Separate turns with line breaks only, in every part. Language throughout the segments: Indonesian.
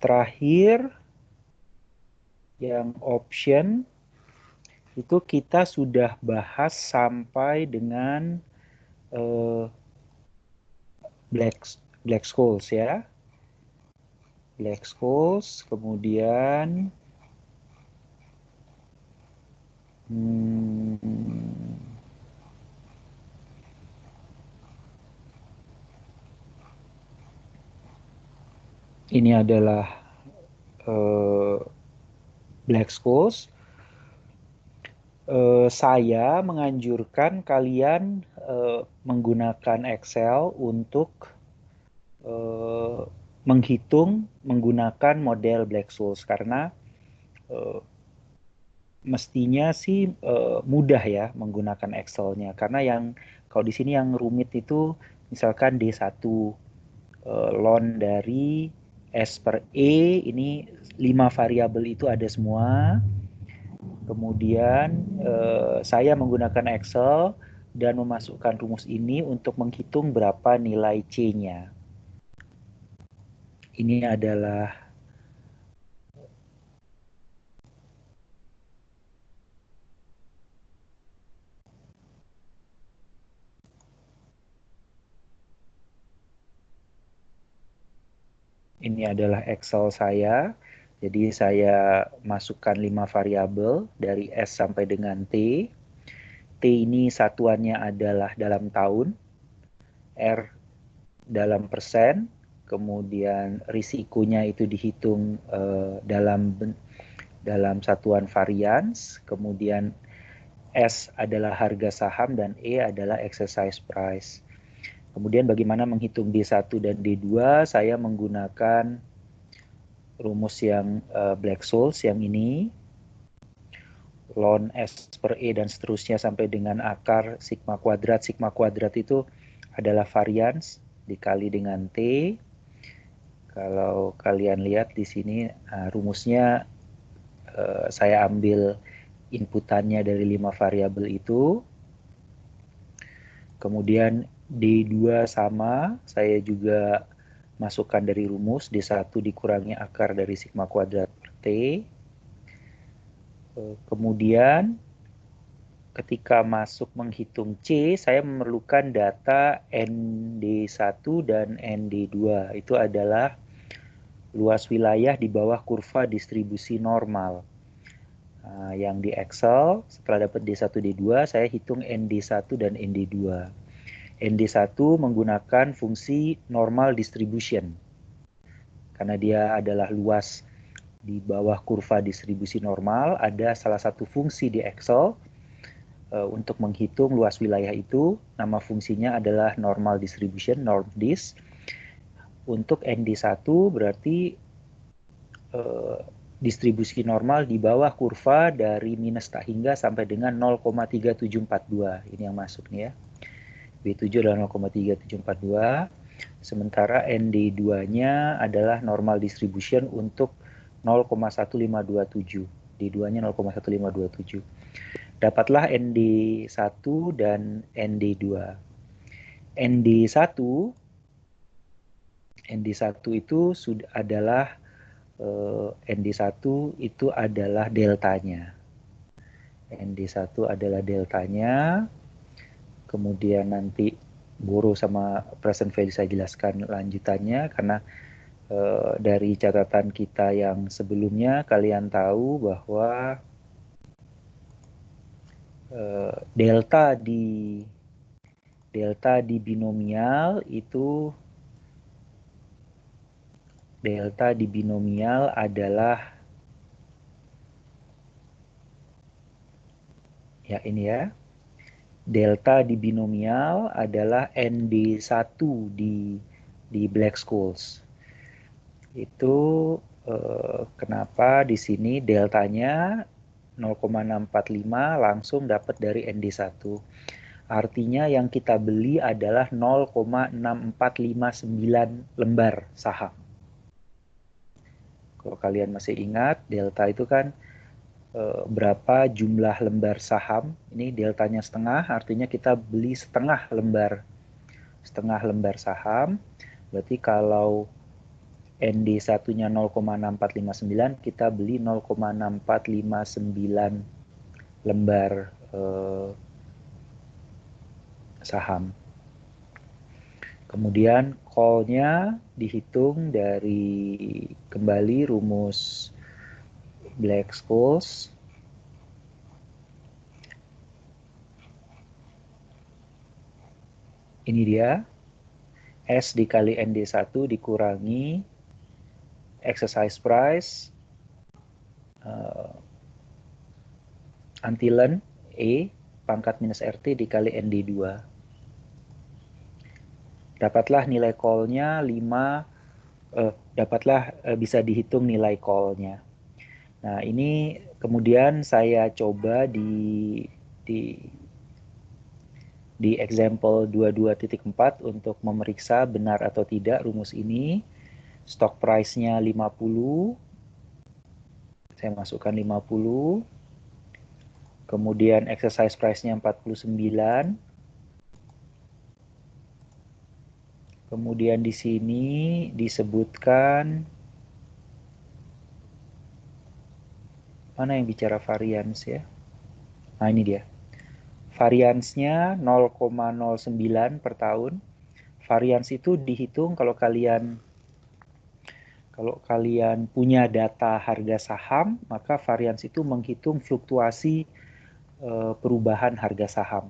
terakhir yang option itu kita sudah bahas sampai dengan black scholes ya. Black scholes, kemudian ini adalah black scholes. Saya menganjurkan kalian menggunakan Excel untuk menghitung menggunakan model Black Scholes karena mestinya sih mudah ya menggunakan Excel-nya karena yang kalau di sini yang rumit itu misalkan D1 loan dari S per E ini 5 variabel itu ada semua. Kemudian saya menggunakan Excel dan memasukkan rumus ini untuk menghitung berapa nilai C-nya. Ini adalah Excel saya. Jadi saya masukkan 5 variabel dari S sampai dengan T. T ini satuannya adalah dalam tahun, R dalam persen, kemudian risikonya itu dihitung dalam satuan varians, kemudian S adalah harga saham dan E adalah exercise price. Kemudian bagaimana menghitung D1 dan D2, saya menggunakan rumus yang Black Scholes yang ini, ln S per E dan seterusnya sampai dengan akar sigma kuadrat. Sigma kuadrat itu adalah varians dikali dengan T. Kalau kalian lihat di sini rumusnya saya ambil inputannya dari 5 variabel itu. Kemudian D2 sama, saya juga masukkan dari rumus D1 dikurangi akar dari sigma kuadrat per T. Kemudian ketika masuk menghitung C, saya memerlukan data ND1 dan ND2. Itu adalah luas wilayah di bawah kurva distribusi normal. Nah, yang di Excel, setelah dapat D1, D2, saya hitung ND1 dan ND2. ND1 menggunakan fungsi normal distribution. Karena dia adalah luas di bawah kurva distribusi normal, ada salah satu fungsi di Excel untuk menghitung luas wilayah itu. Nama fungsinya adalah normal distribution, normdis. Untuk ND1 berarti distribusi normal di bawah kurva dari minus tak hingga sampai dengan 0,3742. Ini yang masuk nih ya. B7 adalah 0,3742. Sementara ND2-nya adalah normal distribution untuk 0,1527. D2-nya 0,1527. Dapatlah ND1 dan ND2. ND1 itu adalah ND1 itu adalah deltanya. ND1 adalah deltanya. Kemudian nanti Guru sama present value saya jelaskan lanjutannya karena dari catatan kita yang sebelumnya kalian tahu bahwa delta di binomial itu adalah ya ini ya. Delta di binomial adalah ND1 di Black Scholes. Itu kenapa di sini deltanya 0,645 langsung dapat dari ND1. Artinya yang kita beli adalah 0,6459 lembar saham. Kalau kalian masih ingat, delta itu kan berapa jumlah lembar saham. Ini deltanya setengah, artinya kita beli setengah lembar saham. Berarti kalau ND satunya 0,6459, kita beli 0,6459 lembar saham. Kemudian call-nya dihitung dari kembali rumus Black-Scholes. Ini dia, S dikali ND1 dikurangi exercise price antilen E pangkat minus RT dikali ND2. Dapatlah nilai call-nya 5, bisa dihitung nilai call-nya. Nah, ini kemudian saya coba di example 22.4 untuk memeriksa benar atau tidak rumus ini. Stock price-nya 50. Saya masukkan 50. Kemudian exercise price-nya 49. Kemudian di sini disebutkan, mana yang bicara variance ya? Nah, ini dia. Variance-nya 0,09 per tahun. Variance itu dihitung kalau kalian punya data harga saham, maka variance itu menghitung fluktuasi perubahan harga saham.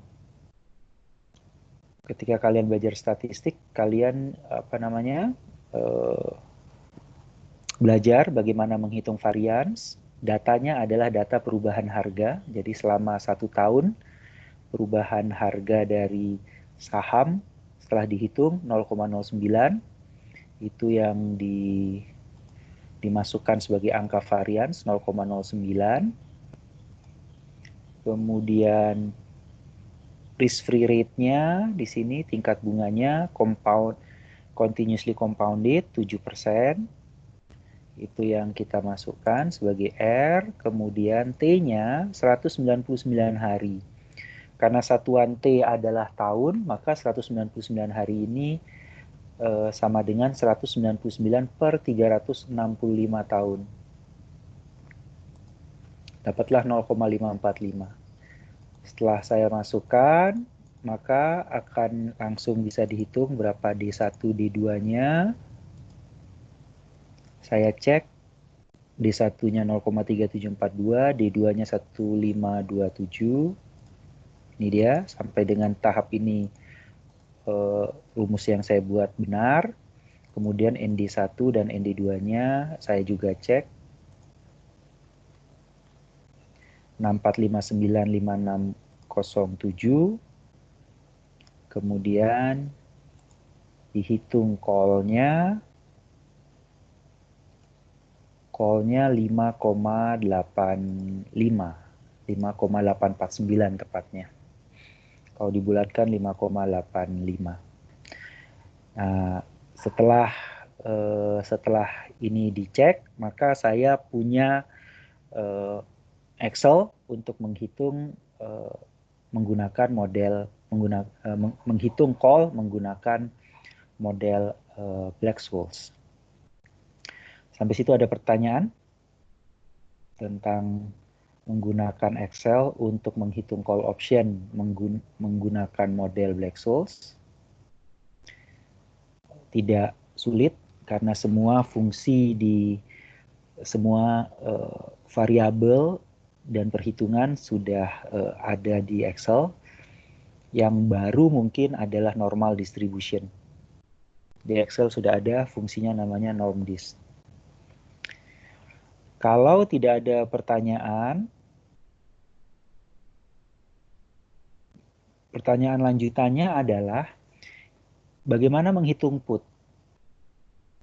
Ketika kalian belajar statistik, kalian belajar bagaimana menghitung variance. Datanya adalah data perubahan harga. Jadi selama 1 tahun, perubahan harga dari saham setelah dihitung 0,09 itu yang dimasukkan sebagai angka variance 0,09. Kemudian risk free rate-nya di sini tingkat bunganya continuously compounded 7%. Itu yang kita masukkan sebagai R. Kemudian T-nya 199 hari. Karena satuan T adalah tahun, maka 199 hari ini sama dengan 199 per 365 tahun. Dapatlah 0,545. Setelah saya masukkan, maka akan langsung bisa dihitung berapa D1, D2-nya. Saya cek, D1-nya 0,3742, D2-nya 1527. Ini dia, sampai dengan tahap ini rumus yang saya buat benar. Kemudian ND1 dan ND2-nya saya juga cek. 64595607. Kemudian dihitung call-nya 5,849 tepatnya. Kalau dibulatkan 5,85. Nah, setelah ini dicek, maka saya punya Excel untuk menghitung menghitung call menggunakan model Black-Scholes. Sampai situ ada pertanyaan tentang menggunakan Excel untuk menghitung call option menggunakan model Black-Scholes. Tidak sulit karena semua fungsi di semua variabel dan perhitungan sudah ada di Excel. Yang baru mungkin adalah normal distribution. Di Excel sudah ada fungsinya namanya normdist. Kalau tidak ada pertanyaan lanjutannya adalah bagaimana menghitung put?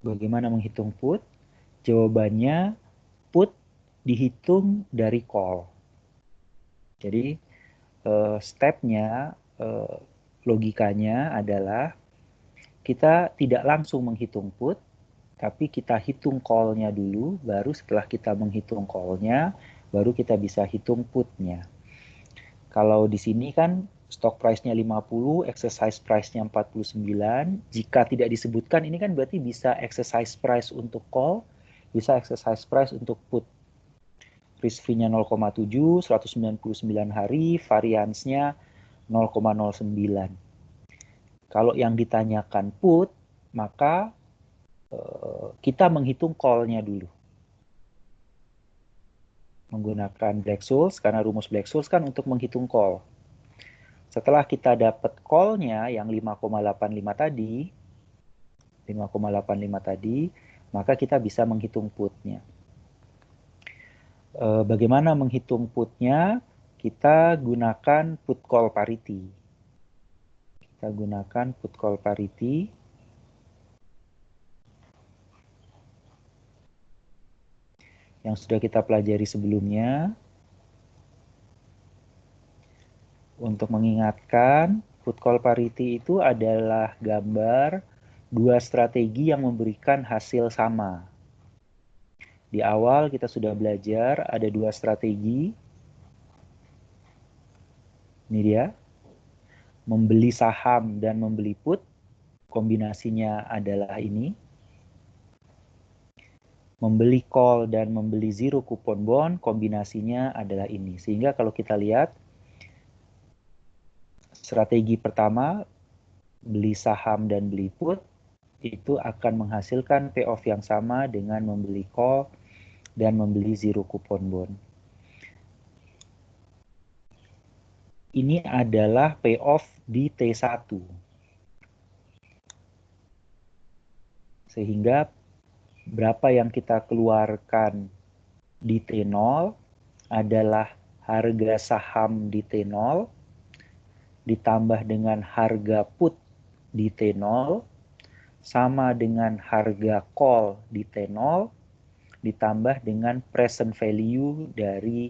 Bagaimana menghitung put? Jawabannya put dihitung dari call. Jadi stepnya, logikanya adalah kita tidak langsung menghitung put, tapi kita hitung call-nya dulu, baru setelah kita menghitung call-nya, baru kita bisa hitung put-nya. Kalau di sini kan stock price-nya 50, exercise price-nya 49. Jika tidak disebutkan, ini kan berarti bisa exercise price untuk call, bisa exercise price untuk put. Risk free-nya 0,7, 199 hari, variance-nya 0,09. Kalau yang ditanyakan put, maka kita menghitung call-nya dulu. Menggunakan Black-Scholes, karena rumus Black-Scholes kan untuk menghitung call. Setelah kita dapat call-nya yang 5,85 tadi, maka kita bisa menghitung put-nya. Bagaimana menghitung put-nya? Kita gunakan put call parity. Yang sudah kita pelajari sebelumnya. Untuk mengingatkan, put call parity itu adalah gambar dua strategi yang memberikan hasil sama. Di awal kita sudah belajar ada dua strategi. Ini dia. Membeli saham dan membeli put. Kombinasinya adalah ini. Membeli call dan membeli zero coupon bond. Kombinasinya adalah ini. Sehingga kalau kita lihat, strategi pertama, beli saham dan beli put, itu akan menghasilkan payoff yang sama dengan membeli call dan membeli zero coupon bond. Ini adalah payoff di T1. Sehingga berapa yang kita keluarkan di T0 adalah harga saham di T0 ditambah dengan harga put di T0 sama dengan harga call di T0 ditambah dengan present value dari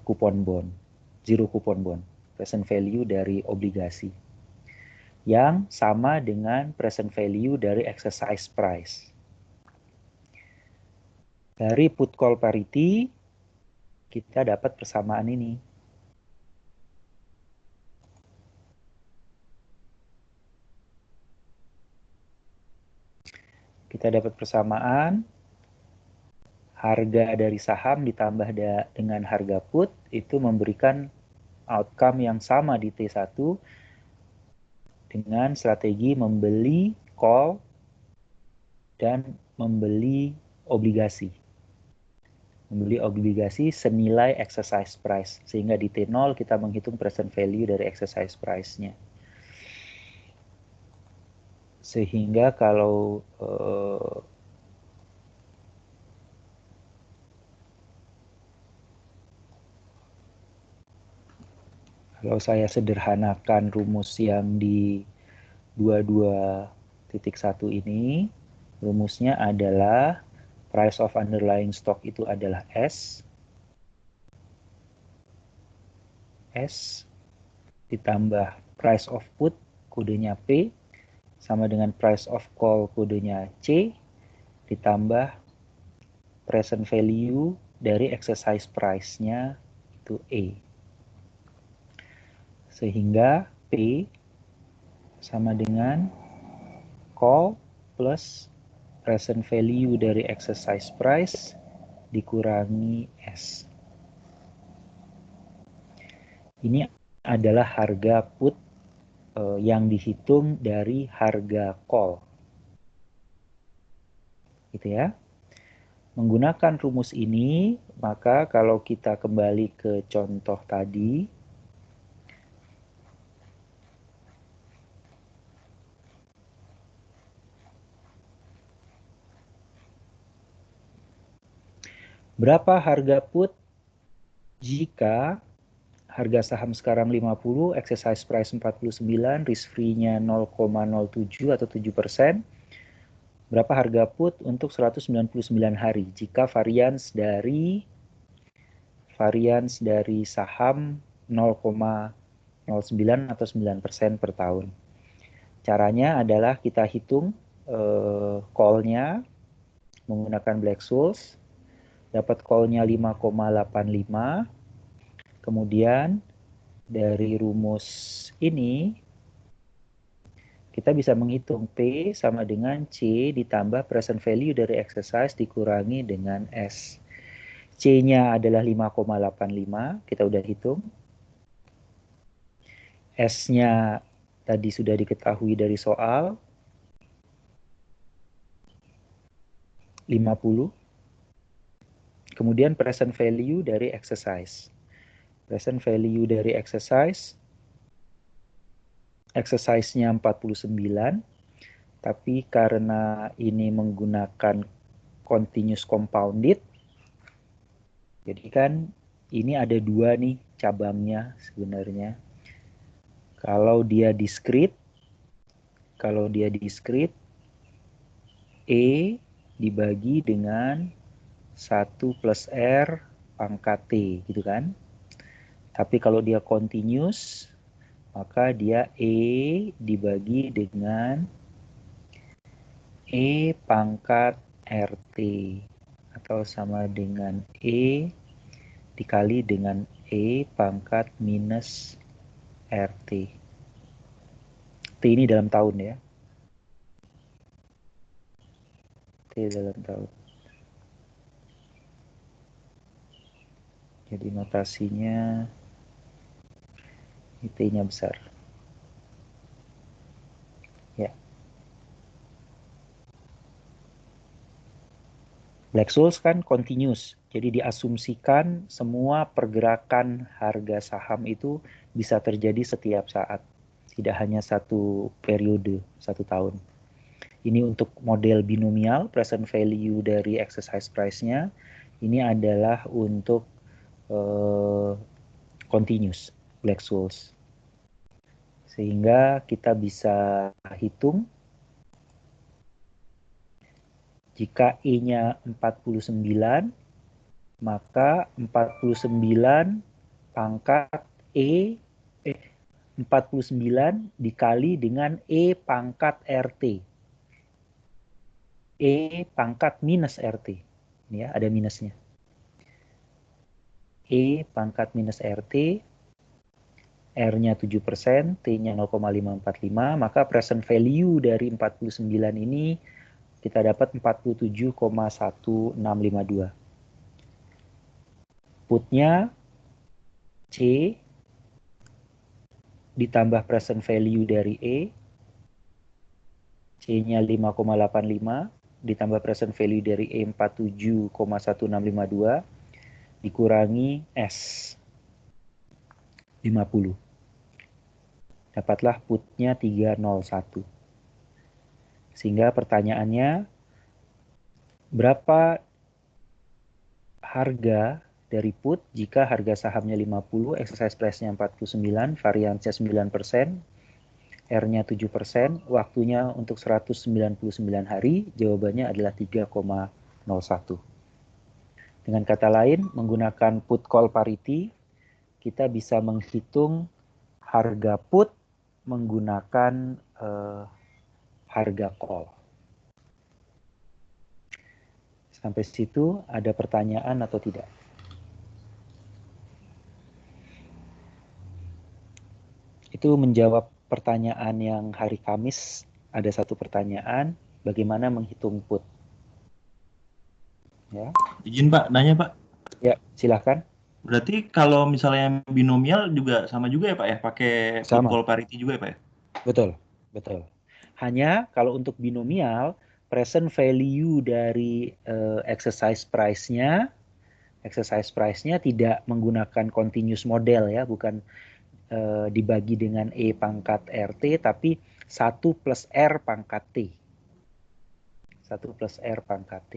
coupon bond, zero coupon bond, present value dari obligasi yang sama dengan present value dari exercise price. Dari put call parity kita dapat persamaan ini. Kita dapat persamaan harga dari saham ditambah dengan harga put itu memberikan outcome yang sama di T1 dengan strategi membeli call dan membeli obligasi. Membeli obligasi senilai exercise price. Sehingga di T0 kita menghitung present value dari exercise price-nya. Sehingga kalau saya sederhanakan rumus yang di 22.1 ini, rumusnya adalah price of underlying stock itu adalah S ditambah price of put, kodenya P, sama dengan price of call, kodenya C, ditambah present value dari exercise price-nya itu E. Sehingga P sama dengan call plus present value dari exercise price dikurangi S. Ini adalah harga put yang dihitung dari harga call. Gitu ya. Menggunakan rumus ini, maka kalau kita kembali ke contoh tadi, berapa harga put jika harga saham sekarang 50, exercise price 49, risk free-nya 0,07 atau 7%. Berapa harga put untuk 199 hari jika variance dari saham 0,09 atau 9% per tahun. Caranya adalah kita hitung call-nya menggunakan Black-Scholes. Dapat call-nya 5,85. Kemudian dari rumus ini, kita bisa menghitung P sama dengan C ditambah present value dari exercise dikurangi dengan S. C-nya adalah 5,85, kita udah hitung. S-nya tadi sudah diketahui dari soal, 50. Kemudian present value dari exercise. Present value dari exercise-nya 49, tapi karena ini menggunakan continuous compounded, jadi kan ini ada dua nih cabangnya sebenarnya. Kalau dia discrete, E dibagi dengan 1 plus R pangkat T, gitu kan. Tapi kalau dia continuous, maka dia E dibagi dengan E pangkat RT, atau sama dengan E dikali dengan E pangkat minus RT. T ini dalam tahun ya. T dalam tahun. Jadi notasinya T-nya besar. Ya. Black-Scholes kan continuous. Jadi diasumsikan semua pergerakan harga saham itu bisa terjadi setiap saat. Tidak hanya satu periode, 1 tahun. Ini untuk model binomial, present value dari exercise price-nya. Ini adalah untuk continuous, Black-Scholes. Sehingga kita bisa hitung jika E-nya 49, maka 49 pangkat 49 dikali dengan E pangkat RT. E pangkat minus RT. Ini ya, ada minusnya. E pangkat minus RT, R-nya 7%, T-nya 0,545, maka present value dari 49 ini kita dapat 47,1652. Put-nya C ditambah present value dari E, C-nya 5,85, ditambah present value dari E 47,1652, dikurangi S 50. Dapatlah put-nya 301. Sehingga pertanyaannya, berapa harga dari put jika harga sahamnya 50, exercise price-nya 49, variansnya 9%, R-nya 7%, waktunya untuk 199 hari, jawabannya adalah 3,01. Dengan kata lain, menggunakan put call parity, kita bisa menghitung harga put menggunakan harga call. Sampai situ ada pertanyaan atau tidak? Itu menjawab pertanyaan yang hari Kamis. Ada satu pertanyaan, bagaimana menghitung put? Ya.
Izin Pak, nanya Pak.
Ya, silahkan.
Berarti kalau misalnya binomial juga sama juga ya Pak ya? Pakai put
Sama.
call parity juga ya Pak ya?
Betul, betul. Hanya kalau untuk binomial, present value dari exercise price-nya tidak menggunakan continuous model ya, bukan dibagi dengan E pangkat RT, tapi 1 plus R pangkat T. 1 plus R pangkat T.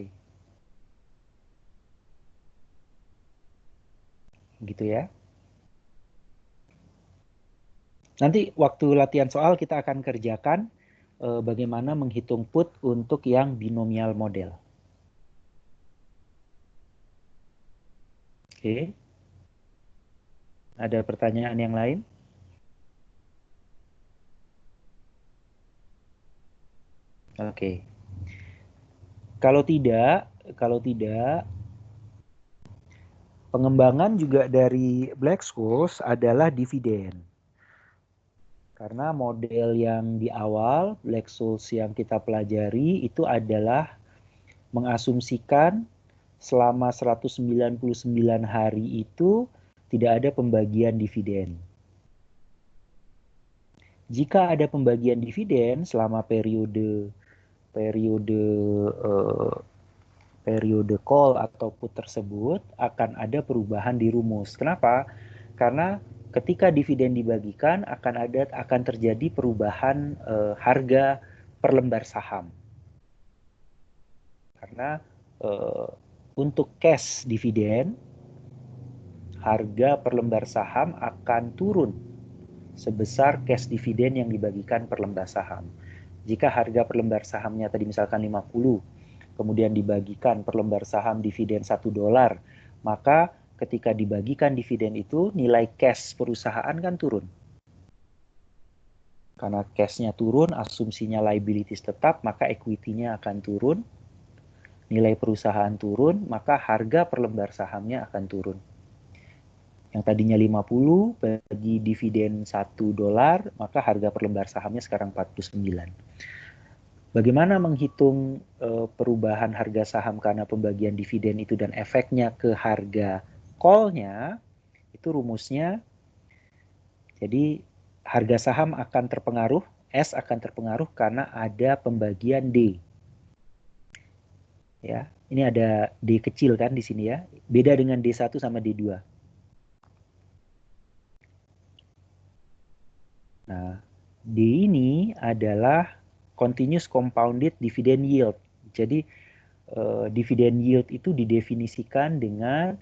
Gitu ya. Nanti waktu latihan soal kita akan kerjakan bagaimana menghitung put untuk yang binomial model. Oke. Ada pertanyaan yang lain? Oke. Kalau tidak, pengembangan juga dari Black-Scholes adalah dividen. Karena model yang di awal, Black-Scholes yang kita pelajari itu adalah mengasumsikan selama 199 hari itu tidak ada pembagian dividen. Jika ada pembagian dividen selama periode call atau put tersebut, akan ada perubahan di rumus. Kenapa? Karena ketika dividen dibagikan akan terjadi perubahan harga per lembar saham. Karena untuk cash dividen, harga per lembar saham akan turun sebesar cash dividen yang dibagikan per lembar saham. Jika harga per lembar sahamnya tadi misalkan 50, kemudian dibagikan per lembar saham dividen $1, maka ketika dibagikan dividen itu nilai cash perusahaan kan turun. Karena cash-nya turun, asumsinya liabilities tetap, maka equity-nya akan turun. Nilai perusahaan turun, maka harga per lembar sahamnya akan turun. Yang tadinya 50 bagi dividen $1, maka harga per lembar sahamnya sekarang 49. Bagaimana menghitung perubahan harga saham karena pembagian dividen itu dan efeknya ke harga call-nya, itu rumusnya, jadi harga saham akan terpengaruh, S akan terpengaruh karena ada pembagian D. Ya, ini ada D kecil kan di sini ya, beda dengan D1 sama D2. Nah, D ini adalah continuous compounded dividend yield. Jadi dividend yield itu didefinisikan dengan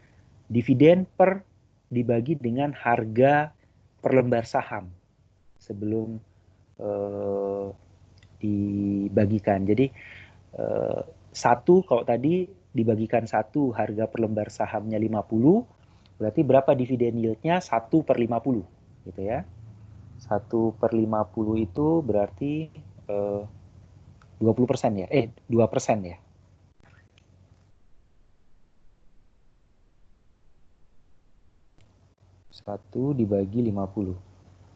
dividen dibagi dengan harga per lembar saham sebelum dibagikan. Jadi kalau tadi dibagikan 1 harga per lembar sahamnya 50, berarti berapa dividen yieldnya? 1/50 gitu ya. 1/50 itu berarti 20% ya, 2% ya. 1 dibagi 50.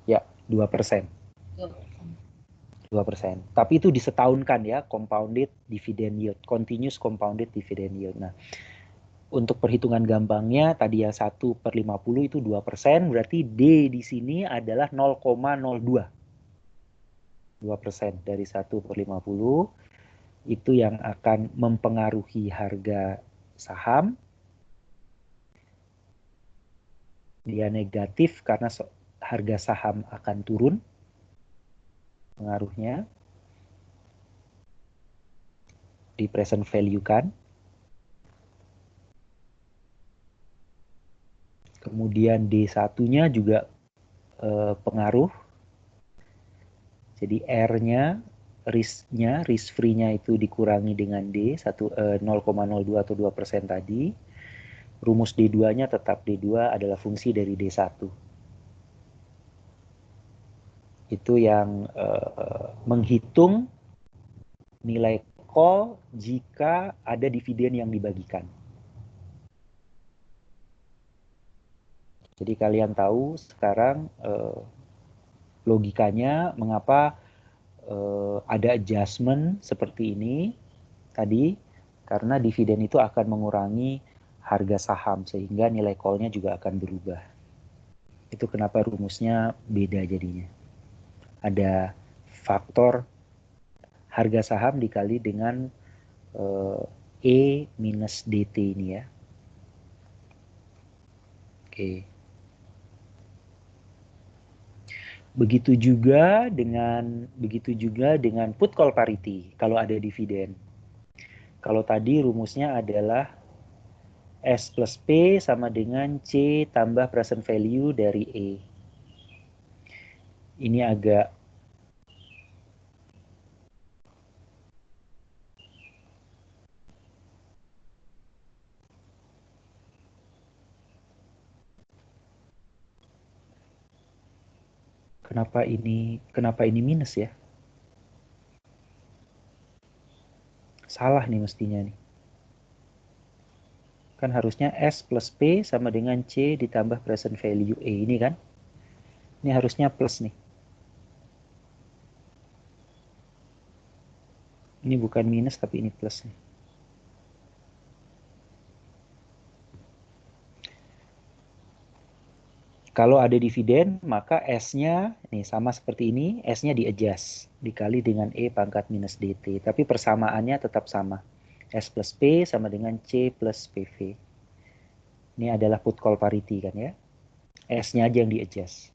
Ya, 2%. 2%. Tapi itu disetahunkan ya, compounded dividend yield, continuous compounded dividend yield. Nah, untuk perhitungan gampangnya tadi yang 1/50 itu 2%, berarti D di sini adalah 0,02. 2% dari 1/50 itu yang akan mempengaruhi harga saham. Dia negatif karena harga saham akan turun pengaruhnya, di present value kan. Kemudian D1-nya juga pengaruh. Jadi R-nya, risk free-nya itu dikurangi dengan D, 0,02 atau 2% tadi. Rumus D2-nya tetap D2 adalah fungsi dari D1. Itu yang menghitung nilai call jika ada dividen yang dibagikan. Jadi kalian tahu sekarang logikanya mengapa ada adjustment seperti ini tadi, karena dividen itu akan mengurangi harga saham sehingga nilai call-nya juga akan berubah. Itu kenapa rumusnya beda jadinya. Ada faktor harga saham dikali dengan E minus DT ini ya. Oke. Begitu juga dengan put call parity kalau ada dividen. Kalau tadi rumusnya adalah S plus P sama dengan C tambah present value dari E. Ini agak kenapa ini minus ya? Salah nih mestinya nih. Kan harusnya S plus P sama dengan C ditambah present value E ini kan. Ini harusnya plus nih. Ini bukan minus tapi ini plus nih. Kalau ada dividen, maka S-nya nih sama seperti ini, S-nya di-adjust, dikali dengan E pangkat minus DT. Tapi persamaannya tetap sama. S plus P sama dengan C plus PV. Ini adalah put call parity kan ya. S-nya aja yang di-adjust.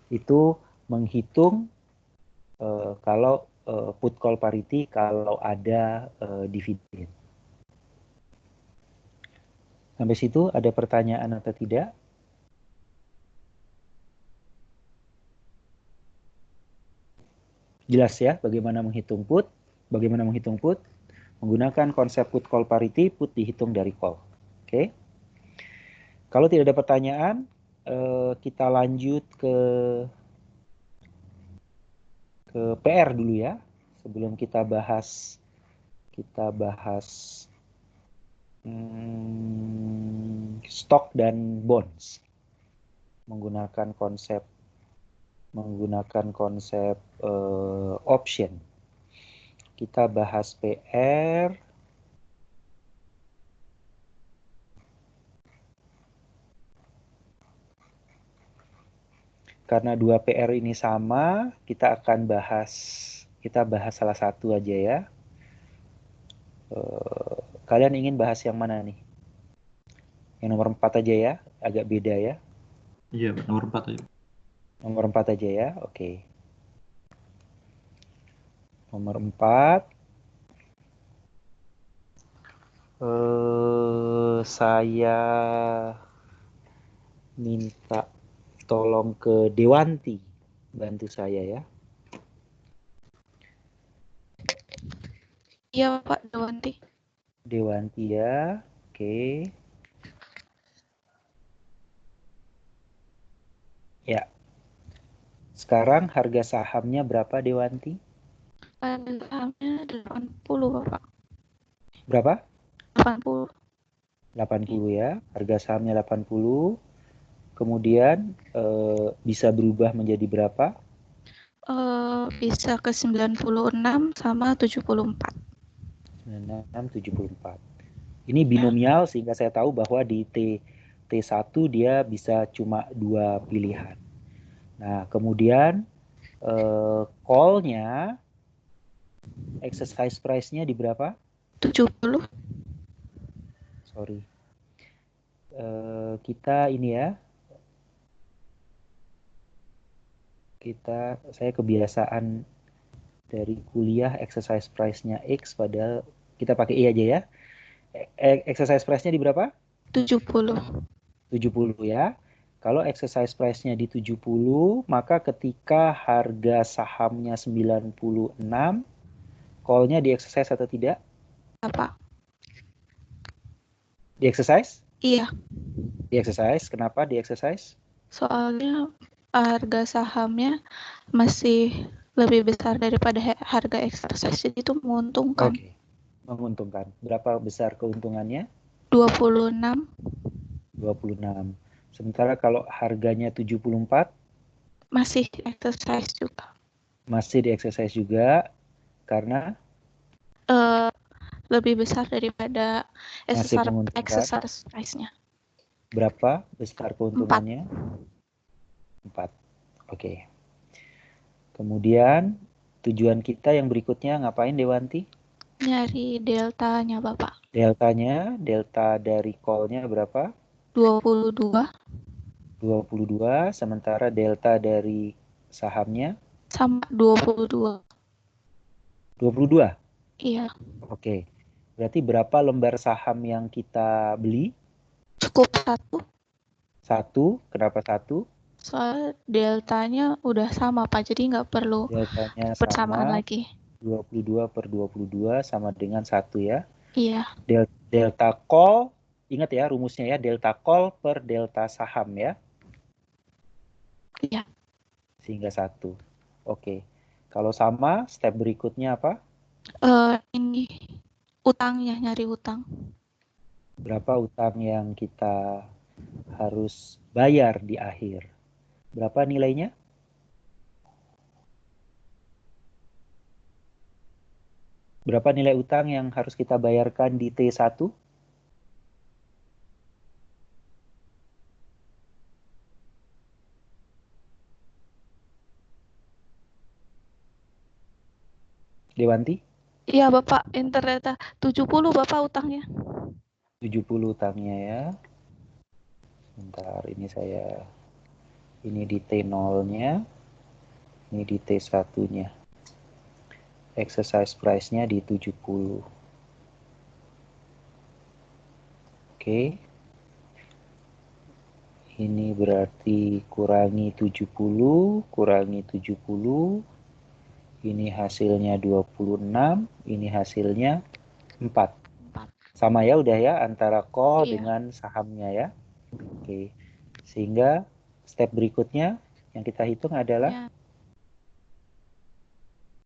Itu menghitung kalau put call parity kalau ada dividen. Sampai situ ada pertanyaan atau tidak? Jelas ya bagaimana menghitung put? Bagaimana menghitung put? Menggunakan konsep put call parity, put dihitung dari call. Oke. Kalau tidak ada pertanyaan, kita lanjut ke PR dulu ya. Sebelum kita bahas stok dan bonds. Menggunakan konsep option. Kita bahas PR. Karena dua PR ini sama, kita bahas salah satu aja ya. Kalian ingin bahas yang mana nih? Yang nomor 4 aja ya, agak beda ya.
Iya, nomor 4 aja.
Nomor 4 aja ya, oke. Nomor 4. Saya minta tolong ke Dewanti, bantu saya ya.
Iya Pak Dewanti.
Dewanti ya, oke. Ya. Sekarang harga sahamnya berapa Dewanti?
Harga sahamnya 80 Bapak.
Berapa?
80.
80 ya. Harga sahamnya 80. Kemudian bisa berubah menjadi berapa?
Bisa ke 96 sama 74.
96, 74. Ini binomial sehingga saya tahu bahwa di T1 dia bisa cuma 2 pilihan. Nah, kemudian call-nya exercise price-nya di berapa?
70.
Sorry. Kita ini ya. Saya kebiasaan dari kuliah exercise price-nya X padahal kita pakai E aja ya. Exercise price-nya di berapa?
70.
70 ya. Kalau exercise price-nya di 70, maka ketika harga sahamnya 96, call-nya di exercise atau tidak?
Apa?
Di exercise?
Iya.
Di exercise. Kenapa di exercise?
Soalnya harga sahamnya masih lebih besar daripada harga exercise, jadi itu menguntungkan.
Oke. Menguntungkan. Berapa besar keuntungannya?
26.
26. Sementara kalau harganya 74,
Masih exercise juga.
masih di exercise juga karena
Lebih besar daripada
masih menguntungkan.
exercise price-nya.
Berapa besar keuntungannya? 4. Oke. Kemudian tujuan kita yang berikutnya ngapain Dewanti?
Nyari deltanya Bapak.
Deltanya, delta dari call-nya berapa?
22
22, sementara delta dari sahamnya?
sama 22.
22?
Iya.
Oke. Berarti berapa lembar saham yang kita beli?
Cukup 1.
1. Kenapa 1?
Soalnya deltanya udah sama Pak, jadi nggak perlu
Deltanya
persamaan
sama,
lagi.
22 per 22 sama dengan 1 ya.
Iya.
Delta call, ingat ya rumusnya ya, delta call per delta saham ya.
Iya.
Sehingga 1. Oke. Kalau sama, step berikutnya apa?
Ini utangnya, nyari utang.
Berapa utang yang kita harus bayar di akhir? Berapa nilainya? Berapa nilai utang yang harus kita bayarkan di T1? Dewanti?
Iya, Bapak, internet 70 Bapak utangnya.
70 utangnya ya. Bentar, ini di T0-nya, ini di T1-nya. Exercise price-nya di 70. Oke. Ini berarti kurangi 70, kurangi 70. Ini hasilnya 26, ini hasilnya 4.
4.
Sama ya udah ya antara call
Iya.
dengan sahamnya ya. Oke. Sehingga step berikutnya yang kita hitung adalah
Ya.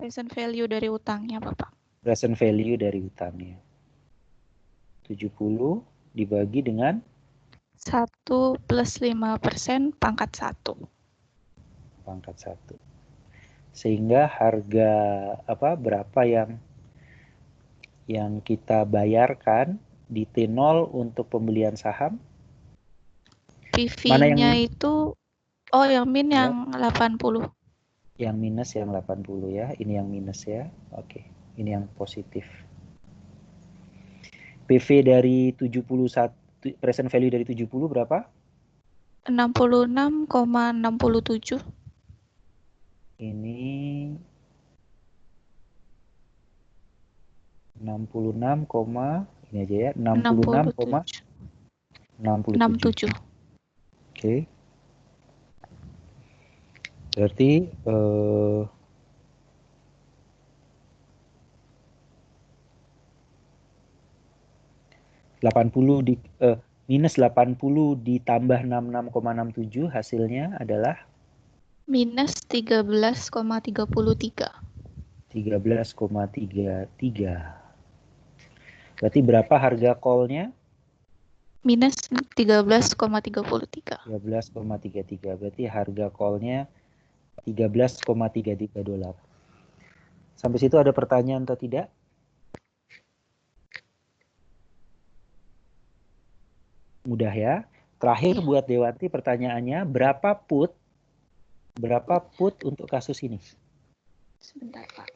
Present value dari utangnya, Bapak.
present value dari utangnya. 70 dibagi dengan
1 plus 5% pangkat 1.
pangkat 1. Sehingga harga berapa yang kita bayarkan di T0 untuk pembelian saham? Mana yang
PV-nya itu yang min
ya,
yang 80.
yang minus yang 80 ya. Ini yang minus ya. Oke. Ini yang positif. PV dari 71, present value dari 70 berapa?
66,67.
Ini 66, ini aja ya, 66,67. Oke. Berarti minus 80 ditambah 66,67 hasilnya adalah
Minus 13,33.
13,33. Berarti berapa harga call-nya?
Minus 13,33.
13,33. Berarti harga call-nya $13,33. Sampai situ ada pertanyaan atau tidak? Mudah ya. Terakhir buat Dewanti pertanyaannya, berapa put untuk kasus ini?
Sebentar, Pak.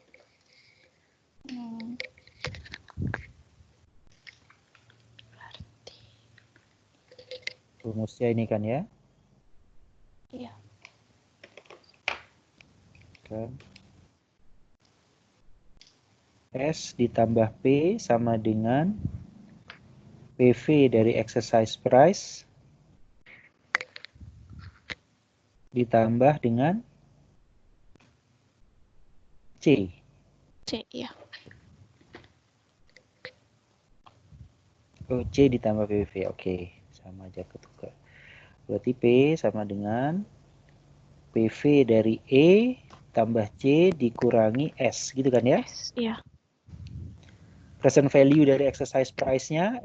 Rumusnya ini kan ya?
Iya.
Kan. S ditambah P sama dengan PV dari exercise price ditambah dengan C.
C, ya.
Oh, C ditambah PV. Oke, sama aja ketukar. Berarti P sama dengan PV dari E tambah C dikurangi S, gitu kan ya?
S, iya.
Present value dari exercise price-nya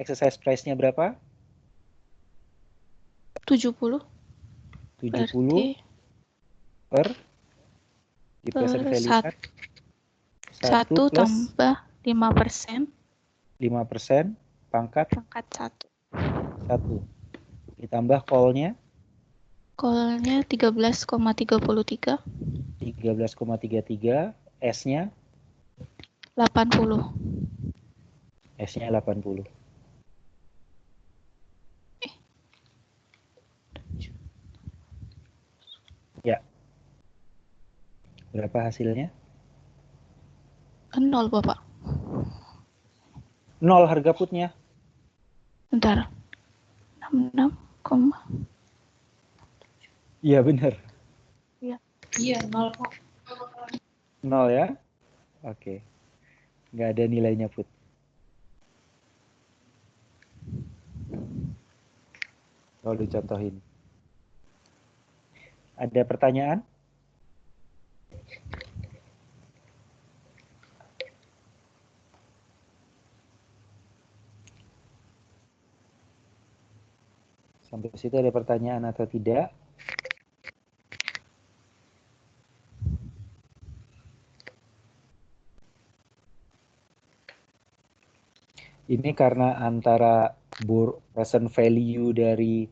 berapa?
70.
70 per di present value kan?
1
plus
tambah 5%.
5% pangkat
1.
Ditambah call-nya
Call-nya 13,33.
13,33, S-nya
80.
S-nya 80. Ya. Berapa hasilnya?
0, Bapak.
0 harga putnya.
Bentar. 66,
Iya benar.
Iya, 0, Pak.
0 ya. Oke. Nggak ada nilainya put. Kalau dicontohin. Ada pertanyaan? Sampai situ ada pertanyaan atau tidak? Ini karena antara present value dari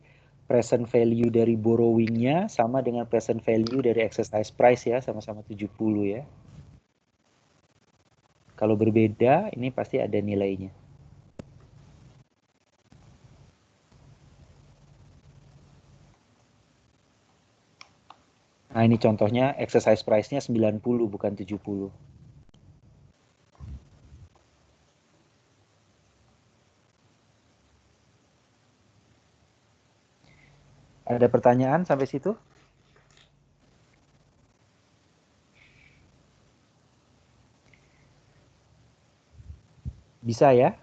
borrowing-nya sama dengan present value dari exercise price ya, sama-sama 70 ya. Kalau berbeda, ini pasti ada nilainya. Nah, ini contohnya exercise price-nya 90 bukan 70. Ada pertanyaan sampai situ? Bisa ya?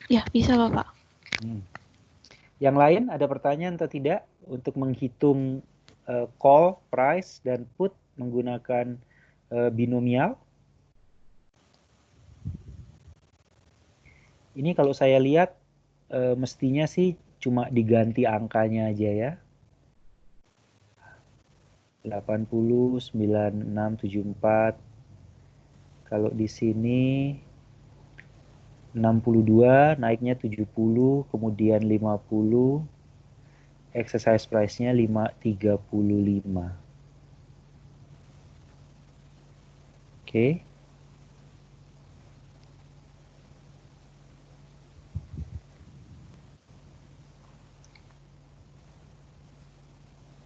Ya, bisa Bapak.
Yang lain ada pertanyaan atau tidak untuk menghitung call, price, dan put menggunakan binomial? Ini kalau saya lihat mestinya sih cuma diganti angkanya aja ya. 80, 96, 74. Kalau di sini 62, naiknya 70, kemudian 50. Exercise price-nya 535. Oke.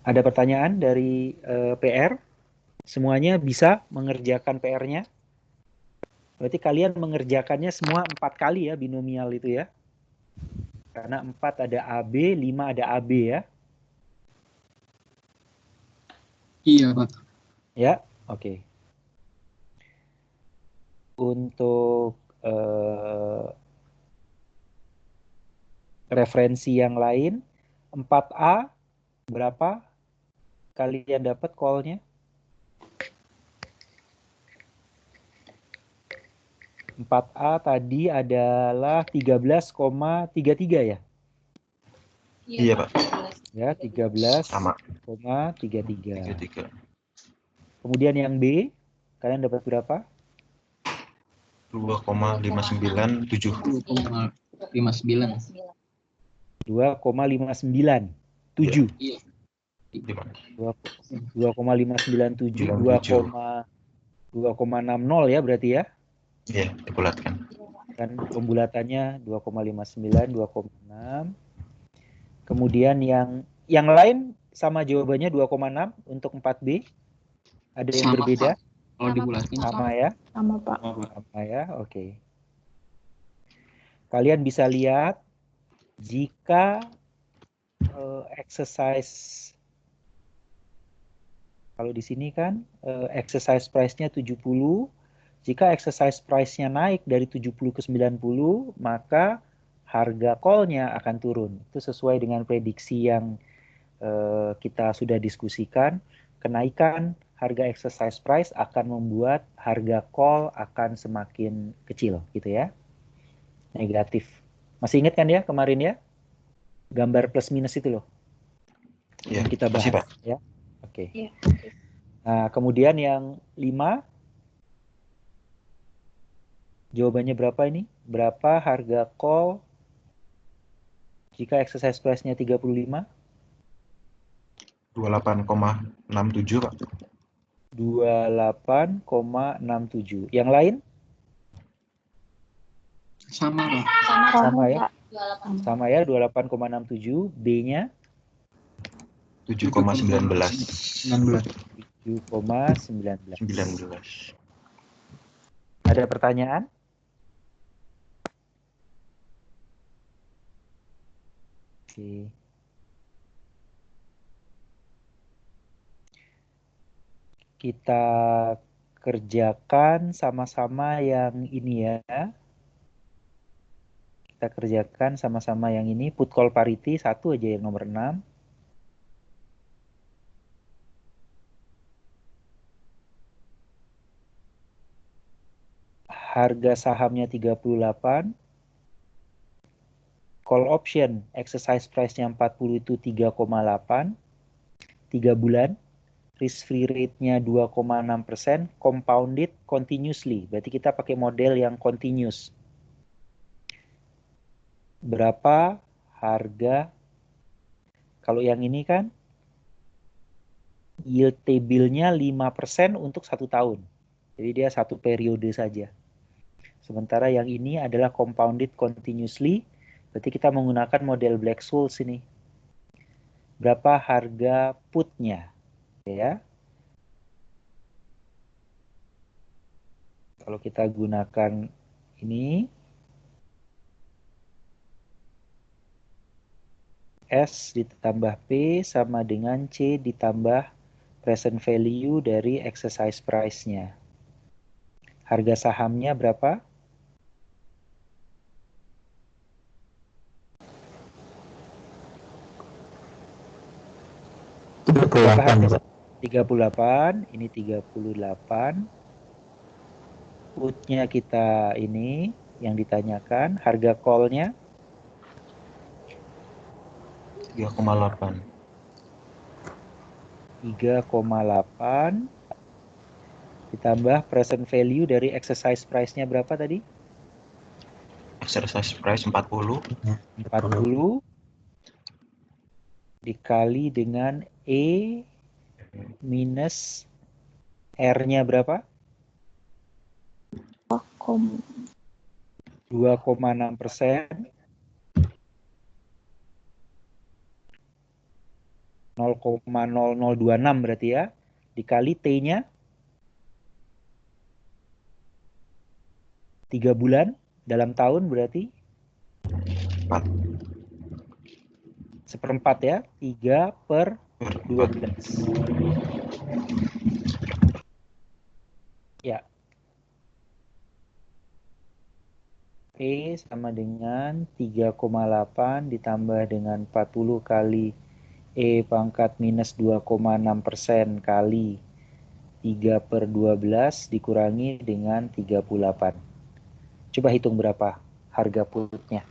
Ada pertanyaan dari PR? Semuanya bisa mengerjakan PR-nya? Berarti kalian mengerjakannya semua 4 kali ya, binomial itu ya. Karena 4 ada AB, 5 ada AB ya.
Iya, Pak.
Ya, oke. Untuk referensi yang lain, 4A berapa kalian dapat call-nya? 4A tadi adalah 13,33 ya?
Iya, Pak.
Ya, 13,33.
33.
Kemudian yang B, kalian dapat berapa?
2,597.
2,59.
2,597.
Iya.
2,597, 2,60 ya berarti ya?
Iya, dibulatkan.
Kan pembulatannya 2,59, 2,6. Kemudian yang lain sama jawabannya 2,6 untuk 4B. Ada yang
Sama,
berbeda?
Pak. Kalau dibulatin
Sama ya?
Sama Pak.
Sama ya, oke. Kalian bisa lihat jika exercise, kalau di sini kan exercise price-nya 70, jika exercise price-nya naik dari 70 ke 90, maka harga call-nya akan turun. Itu sesuai dengan prediksi yang kita sudah diskusikan. Kenaikan harga exercise price akan membuat harga call akan semakin kecil, gitu ya. Negatif. Masih ingat kan ya kemarin ya? Gambar plus minus itu loh.
Iya,
Yang kita bahas.
masih, Pak.
Ya. Oke.
Iya.
Nah, kemudian yang 5, jawabannya berapa ini? Berapa harga call jika exercise price-nya 35?
28,67, Pak.
28,67. Yang lain?
sama, Pak.
Sama ya? Sama ya, 28,67. B-nya?
7,19.
7,19.
19.
Ada pertanyaan? Oke. Kita kerjakan sama-sama yang ini ya. Kita kerjakan sama-sama yang ini. Put call parity, satu aja yang nomor 6. Harga sahamnya 38. Call option, exercise price-nya 40 itu 3,8, 3 bulan. Risk-free rate-nya 2,6%, compounded continuously. Berarti kita pakai model yang continuous. Berapa harga? Kalau yang ini kan, yield table-nya 5% untuk 1 tahun. Jadi dia 1 periode saja. Sementara yang ini adalah compounded continuously. Berarti kita menggunakan model Black-Scholes ini. Berapa harga put-nya? Ya. Kalau kita gunakan ini, S ditambah P sama dengan C ditambah present value dari exercise price-nya. Harga sahamnya berapa?
38, Pak.
38, ini 38. Put-nya kita ini yang ditanyakan, harga call-nya
3,8.
3,8 ditambah present value dari exercise price-nya berapa tadi?
Exercise price 40.
40 dikali dengan E minus R-nya berapa? 2,6%. 0,0026 berarti ya. Dikali T-nya 3 bulan dalam tahun berarti
4.
seperempat ya. 3 per 12. Ya. P sama dengan 3,8 ditambah dengan 40 kali E pangkat minus 2,6% kali 3 per 12 dikurangi dengan 38. Coba hitung berapa harga putnya.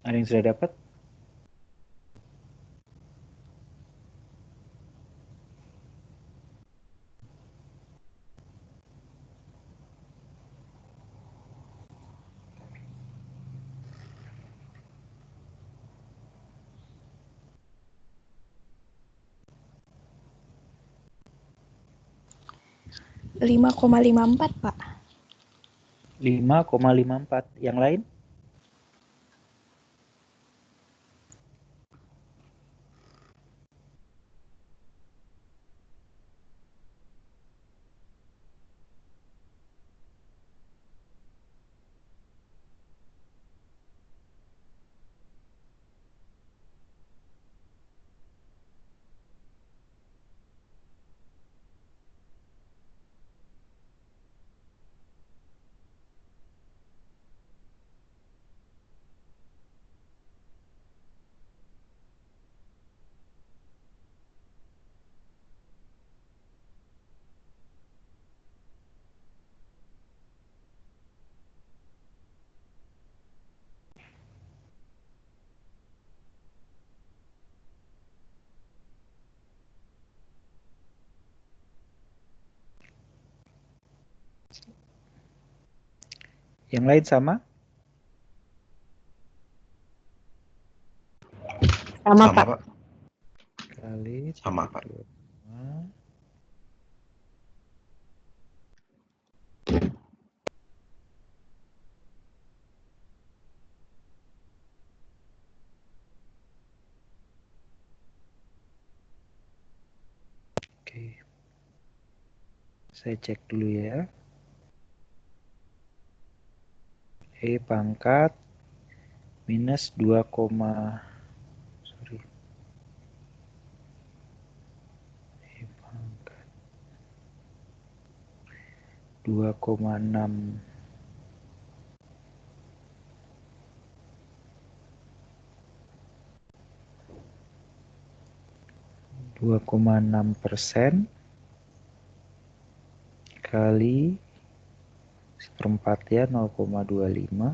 Ada yang sudah dapat?
Rp5,54, Pak.
5,54. Yang lain? Yang lain sama?
Sama, Pak.
Kali
Sama, Pak.
3,5. Saya cek dulu ya. E pangkat minus 2, sorry. E pangkat 2,6 2,6% kali seperempatnya 0,25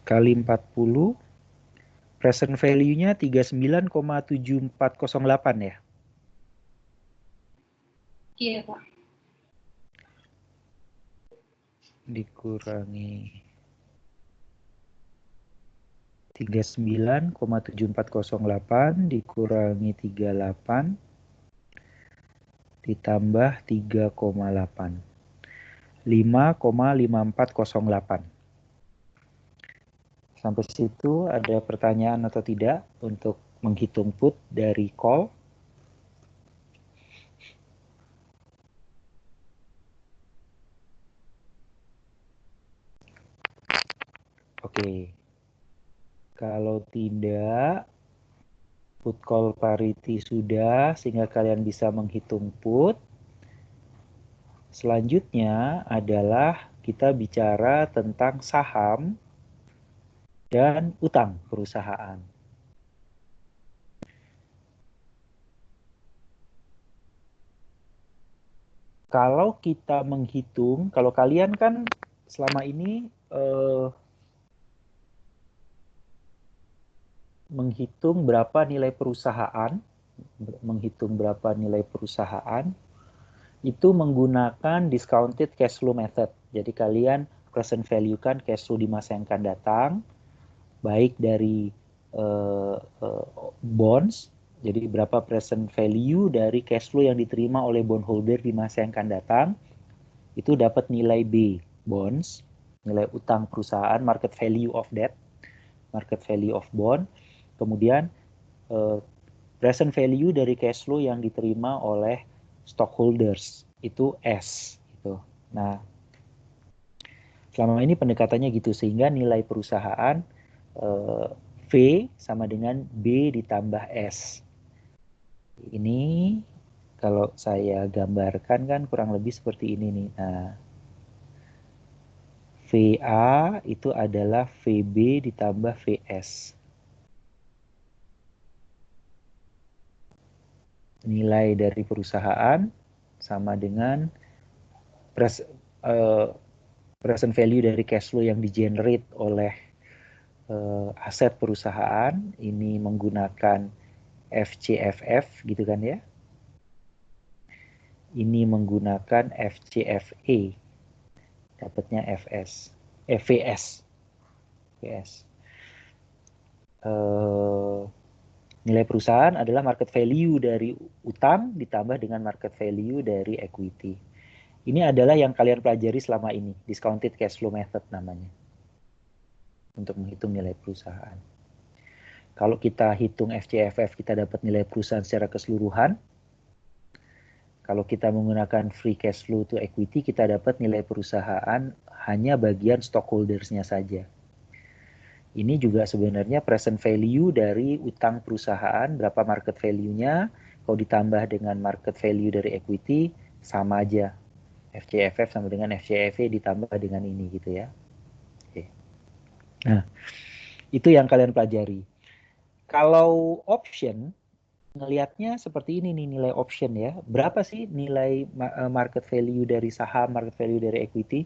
kali 40, present value-nya 39,7408 ya.
Iya, Pak.
Dikurangi 39,7408 dikurangi 38 ditambah 3,8. 5,5408. Sampai situ ada pertanyaan atau tidak untuk menghitung put dari call? Oke. Kalau tidak, put call parity sudah, sehingga kalian bisa menghitung put. Selanjutnya adalah kita bicara tentang saham dan utang perusahaan. Kalau kita menghitung, kalau kalian kan selama ini menghitung berapa nilai perusahaan, itu menggunakan discounted cash flow method. Jadi kalian present value kan cash flow di masa yang akan datang, baik dari bonds, jadi berapa present value dari cash flow yang diterima oleh bondholder di masa yang akan datang, itu dapat nilai B, bonds, nilai utang perusahaan, market value of debt, market value of bond, kemudian present value dari cash flow yang diterima oleh stockholders, itu S. Gitu. Nah, selama ini pendekatannya gitu, sehingga nilai perusahaan V sama dengan B ditambah S. Ini kalau saya gambarkan kan kurang lebih seperti ini nih. Nah, VA itu adalah VB ditambah VS. Nilai dari perusahaan sama dengan present value dari cash flow yang di-generate oleh aset perusahaan. Ini menggunakan FCFF gitu kan ya. Ini menggunakan FCFE. Dapatnya VS. Nilai perusahaan adalah market value dari utang ditambah dengan market value dari equity. Ini adalah yang kalian pelajari selama ini, discounted cash flow method namanya, untuk menghitung nilai perusahaan. Kalau kita hitung FCFF, kita dapat nilai perusahaan secara keseluruhan. Kalau kita menggunakan free cash flow to equity, kita dapat nilai perusahaan hanya bagian stockholders-nya saja. Ini juga sebenarnya present value dari utang perusahaan, berapa market value-nya, kalau ditambah dengan market value dari equity, sama aja. FCFF sama dengan FCFE ditambah dengan ini gitu ya. Oke. Nah, itu yang kalian pelajari. Kalau option, ngelihatnya seperti ini nih nilai option ya. Berapa sih nilai market value dari saham, market value dari equity?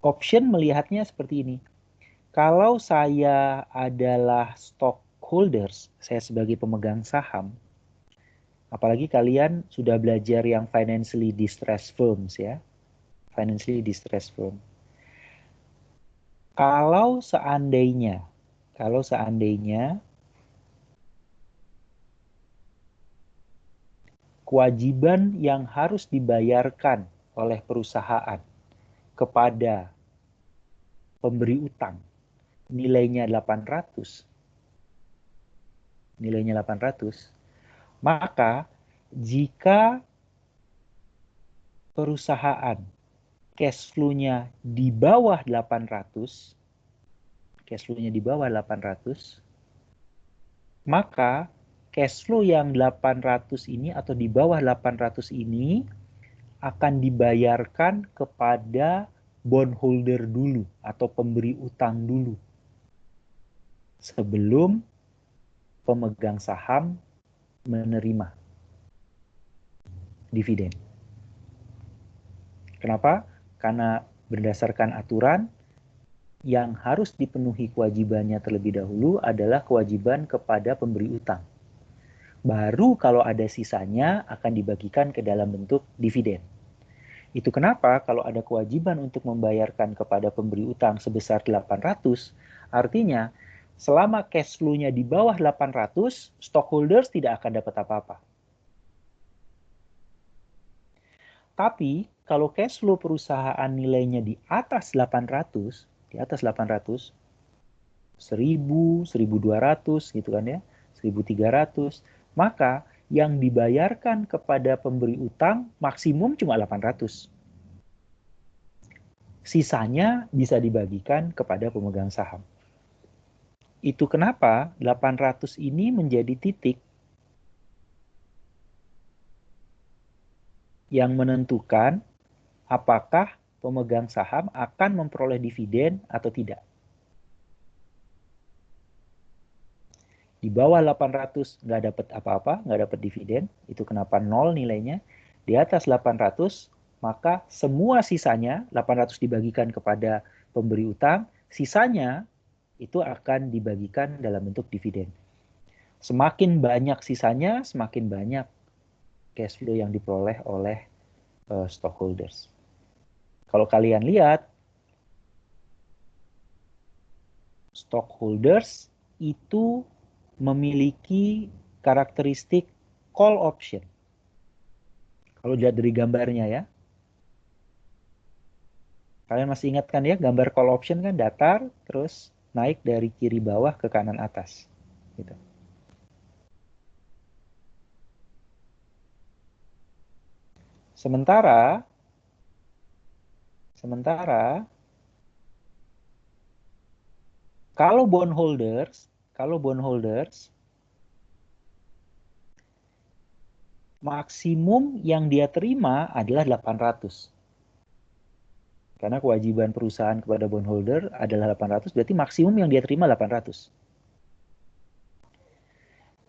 Option melihatnya seperti ini. Kalau saya adalah stockholders, saya sebagai pemegang saham, apalagi kalian sudah belajar yang financially distressed firms ya. Financially distressed firm. Kalau seandainya kewajiban yang harus dibayarkan oleh perusahaan kepada pemberi utang nilainya 800, maka jika perusahaan cash flow-nya di bawah 800, maka cash flow yang 800 ini atau di bawah 800 ini akan dibayarkan kepada bondholder dulu atau pemberi utang dulu sebelum pemegang saham menerima dividen. Kenapa? Karena berdasarkan aturan yang harus dipenuhi kewajibannya terlebih dahulu adalah kewajiban kepada pemberi utang. Baru kalau ada sisanya akan dibagikan ke dalam bentuk dividen. Itu kenapa kalau ada kewajiban untuk membayarkan kepada pemberi utang sebesar 800, artinya selama cash flow-nya di bawah 800, stockholders tidak akan dapat apa-apa. Tapi kalau cash flow perusahaan nilainya di atas 800, 1000, 1200 gitu kan ya, 1300, maka yang dibayarkan kepada pemberi utang maksimum cuma 800. Sisanya bisa dibagikan kepada pemegang saham. Itu kenapa 800 ini menjadi titik yang menentukan apakah pemegang saham akan memperoleh dividen atau tidak. Di bawah 800 nggak dapat apa-apa, nggak dapat dividen, itu kenapa 0 nilainya. Di atas 800, maka semua sisanya, 800 dibagikan kepada pemberi utang, sisanya itu akan dibagikan dalam bentuk dividen. Semakin banyak sisanya, semakin banyak cash flow yang diperoleh oleh stockholders. Kalau kalian lihat, stockholders itu memiliki karakteristik call option. Kalau dilihat dari gambarnya ya. Kalian masih ingat kan ya, gambar call option kan datar, terus naik dari kiri bawah ke kanan atas. Gitu. Sementara kalau bondholders maksimum yang dia terima adalah 800. Karena kewajiban perusahaan kepada bondholder adalah 800, berarti maksimum yang dia terima 800.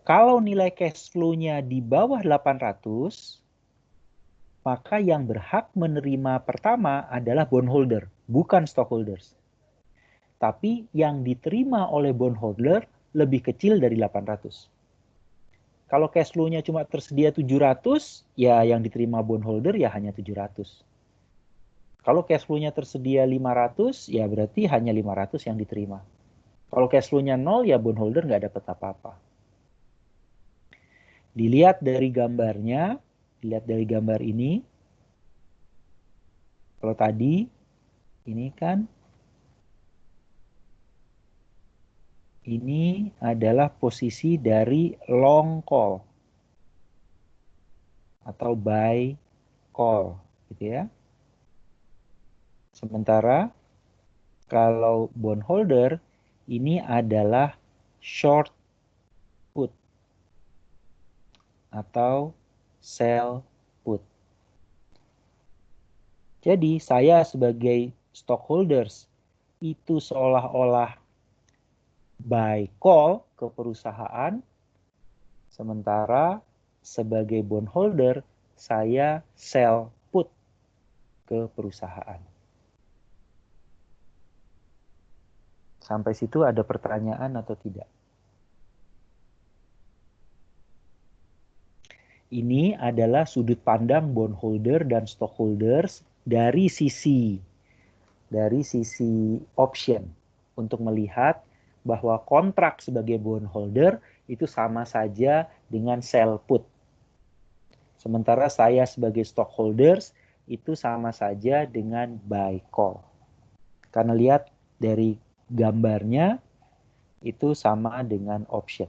Kalau nilai cash flow-nya di bawah 800, maka yang berhak menerima pertama adalah bondholder, bukan stockholders. Tapi yang diterima oleh bondholder lebih kecil dari 800. Kalau cash flow-nya cuma tersedia 700, ya yang diterima bondholder ya hanya 700. Kalau cash flow-nya tersedia 500, ya berarti hanya 500 yang diterima. Kalau cash flow-nya 0, ya bondholder nggak dapat apa-apa. Dilihat dari gambarnya, dilihat dari gambar ini. Kalau tadi, ini kan, ini adalah posisi dari long call atau buy call, gitu ya. Sementara kalau bondholder ini adalah short put atau sell put. Jadi saya sebagai stockholders itu seolah-olah buy call ke perusahaan, sementara sebagai bondholder saya sell put ke perusahaan. Sampai situ ada pertanyaan atau tidak? Ini adalah sudut pandang bondholder dan stockholders dari sisi option untuk melihat bahwa kontrak sebagai bondholder itu sama saja dengan sell put. Sementara saya sebagai stockholders itu sama saja dengan buy call. Karena lihat dari gambarnya itu sama dengan option.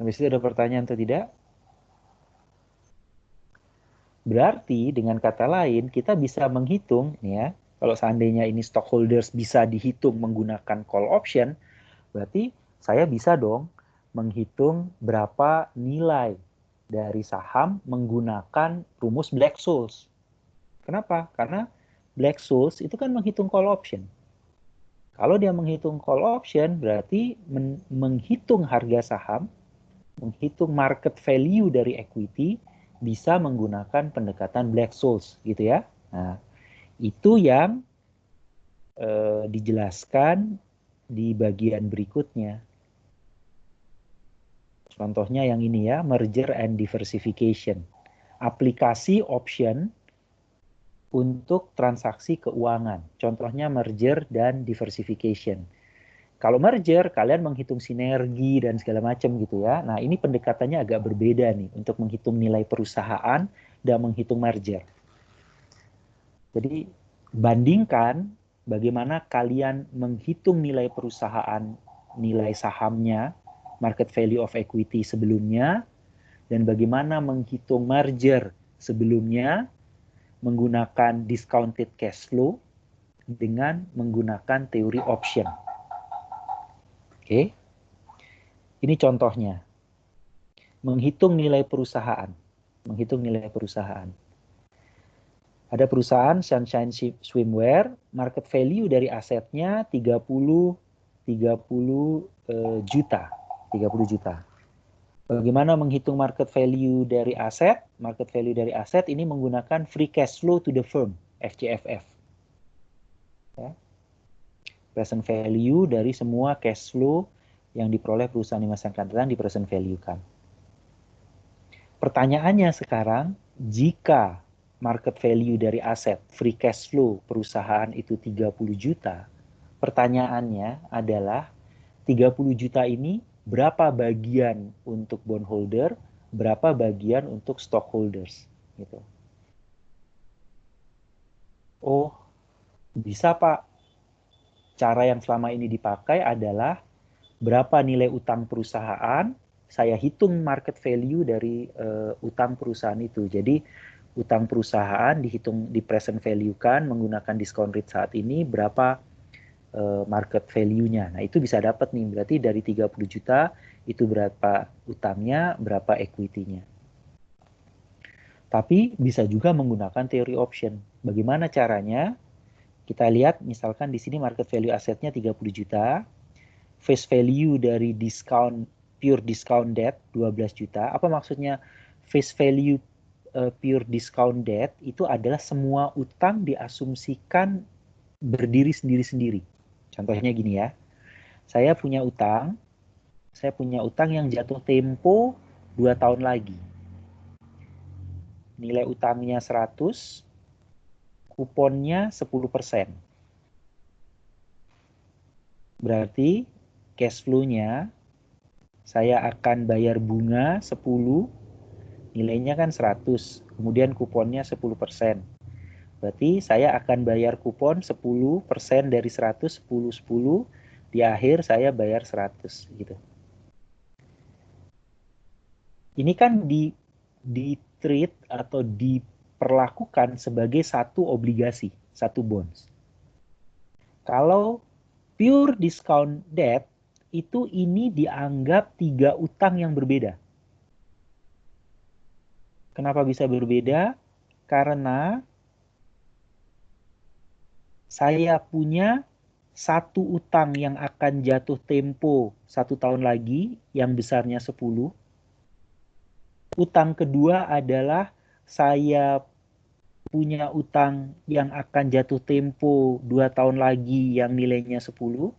Habis itu ada pertanyaan atau tidak? Berarti dengan kata lain kita bisa menghitung ya, kalau seandainya ini stockholders bisa dihitung menggunakan call option, berarti saya bisa dong menghitung berapa nilai dari saham menggunakan rumus Black-Scholes. Kenapa? Karena Black-Scholes itu kan menghitung call option. Kalau dia menghitung call option berarti menghitung harga saham, menghitung market value dari equity bisa menggunakan pendekatan Black-Scholes gitu ya. Nah, itu yang dijelaskan di bagian berikutnya. Contohnya yang ini ya, merger and diversification. Aplikasi option untuk transaksi keuangan. Contohnya merger dan diversification. Kalau merger, kalian menghitung sinergi dan segala macam gitu ya. Nah, ini pendekatannya agak berbeda nih untuk menghitung nilai perusahaan dan menghitung merger. Jadi, bandingkan bagaimana kalian menghitung nilai perusahaan, nilai sahamnya, market value of equity sebelumnya, dan bagaimana menghitung merger sebelumnya menggunakan discounted cash flow dengan menggunakan teori option. Oke. Ini contohnya. Menghitung nilai perusahaan. Menghitung nilai perusahaan. Ada perusahaan Sunshine Swimwear, market value dari asetnya 30 juta. 30 juta. Bagaimana menghitung market value dari aset? Market value dari aset ini menggunakan free cash flow to the firm, FCFF. Ya. Present value dari semua cash flow yang diperoleh perusahaan di masa akan datang di present value kan. Pertanyaannya sekarang, jika market value dari aset free cash flow perusahaan itu 30 juta, pertanyaannya adalah 30 juta ini berapa bagian untuk bondholder, berapa bagian untuk stockholders gitu. Oh, bisa Pak. Cara yang selama ini dipakai adalah berapa nilai utang perusahaan, saya hitung market value dari utang perusahaan itu. Jadi utang perusahaan dihitung di present value kan menggunakan discount rate saat ini berapa market value-nya. Nah, itu bisa dapat nih, berarti dari 30 juta itu berapa utangnya, berapa equity-nya. Tapi bisa juga menggunakan teori option. Bagaimana caranya? Kita lihat misalkan di sini market value asetnya 30 juta, face value dari discount pure discount debt 12 juta. Apa maksudnya face value pure discount debt? Itu adalah semua utang diasumsikan berdiri sendiri-sendiri. Contohnya gini ya. Saya punya utang yang jatuh tempo 2 tahun lagi. Nilai utangnya 100, kuponnya 10%. Berarti cash flow-nya saya akan bayar bunga 10, nilainya kan 100, kemudian kuponnya 10%. Berarti saya akan bayar kupon 10% dari 100, 10, di akhir saya bayar 100 gitu. Ini kan di treat atau diperlakukan sebagai satu obligasi, satu bonds. Kalau pure discount debt itu ini dianggap 3 utang yang berbeda. Kenapa bisa berbeda? Karena saya punya satu utang yang akan jatuh tempo 1 tahun lagi yang besarnya 10. Utang kedua adalah saya punya utang yang akan jatuh tempo 2 tahun lagi yang nilainya 10.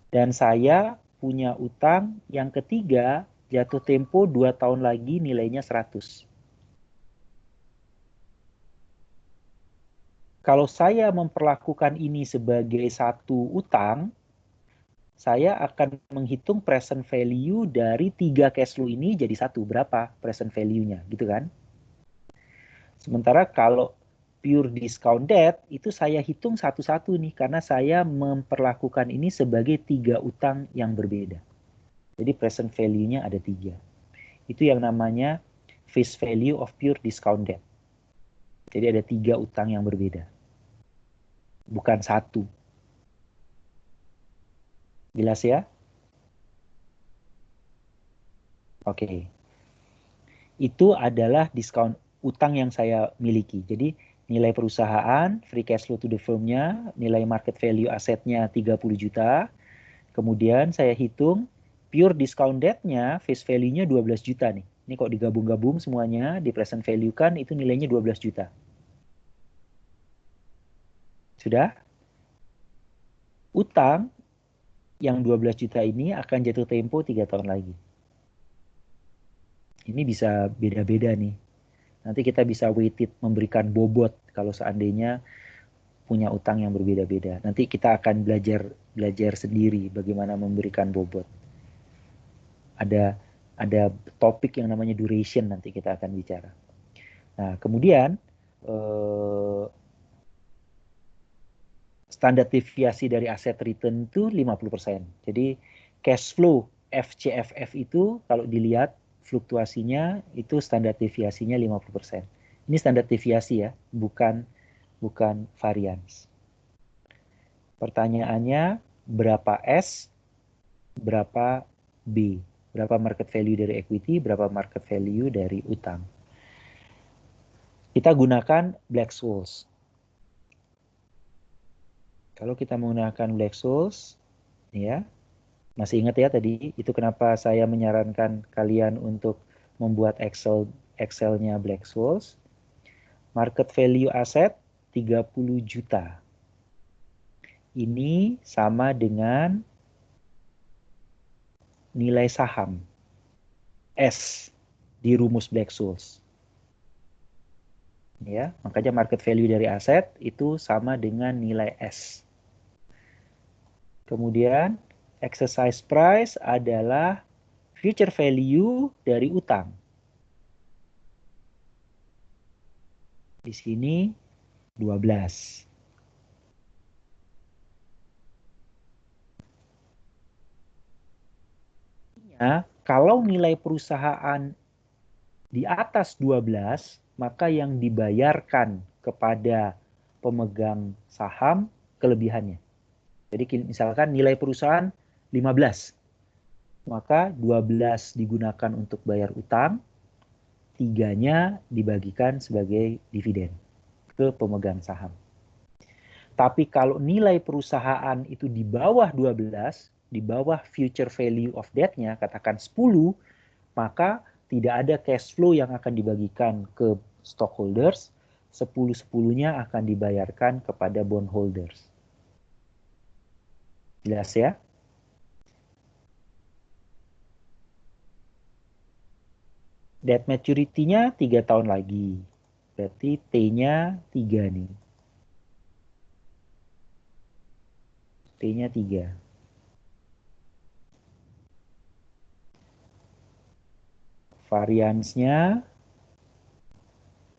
Dan saya punya utang yang ketiga jatuh tempo 2 tahun lagi nilainya 100. Kalau saya memperlakukan ini sebagai satu utang, saya akan menghitung present value dari 3 cash flow ini jadi satu. Berapa present value-nya, gitu kan? Sementara kalau pure discount debt itu saya hitung satu-satu nih karena saya memperlakukan ini sebagai 3 utang yang berbeda. Jadi present value-nya ada 3. Itu yang namanya face value of pure discount debt. Jadi ada 3 utang yang berbeda. Bukan 1. Jelas ya? Oke. Itu adalah diskon utang yang saya miliki. Jadi nilai perusahaan, free cash flow to the firm-nya, nilai market value asetnya 30 juta. Kemudian saya hitung pure discount debt-nya, face value-nya 12 juta nih. Ini kok digabung-gabung semuanya, di present value kan itu nilainya 12 juta. Sudah? Utang yang 12 juta ini akan jatuh tempo 3 tahun lagi. Ini bisa beda-beda nih. Nanti kita bisa weighted memberikan bobot kalau seandainya punya utang yang berbeda-beda. Nanti kita akan belajar sendiri bagaimana memberikan bobot. Ada topik yang namanya duration nanti kita akan bicara. Nah, kemudian standar deviasi dari aset return itu 50%. Jadi cash flow FCFF itu kalau dilihat fluktuasinya itu standar deviasinya 50%. Ini standar deviasi ya, bukan varians. Pertanyaannya berapa S, berapa B? Berapa market value dari equity, berapa market value dari utang? Kita gunakan Black-Scholes. Kalau kita menggunakan Black-Scholes, ya, masih ingat ya tadi, itu kenapa saya menyarankan kalian untuk membuat Excel-nya Black-Scholes. Market value aset 30 juta. Ini sama dengan nilai saham S di rumus Black-Scholes. Ya, makanya market value dari aset itu sama dengan nilai S. Kemudian exercise price adalah future value dari utang. Di sini 12. Kalau nilai perusahaan di atas 12, maka yang dibayarkan kepada pemegang saham kelebihannya. Jadi misalkan nilai perusahaan 15, maka 12 digunakan untuk bayar utang, 3-nya dibagikan sebagai dividen ke pemegang saham. Tapi kalau nilai perusahaan itu di bawah 12, di bawah future value of debt-nya, katakan 10, maka tidak ada cash flow yang akan dibagikan ke stockholders, 10-10-nya akan dibayarkan kepada bondholders. Jelas ya? Debt maturity-nya 3 tahun lagi. Berarti T-nya 3 nih. T-nya 3. Variansnya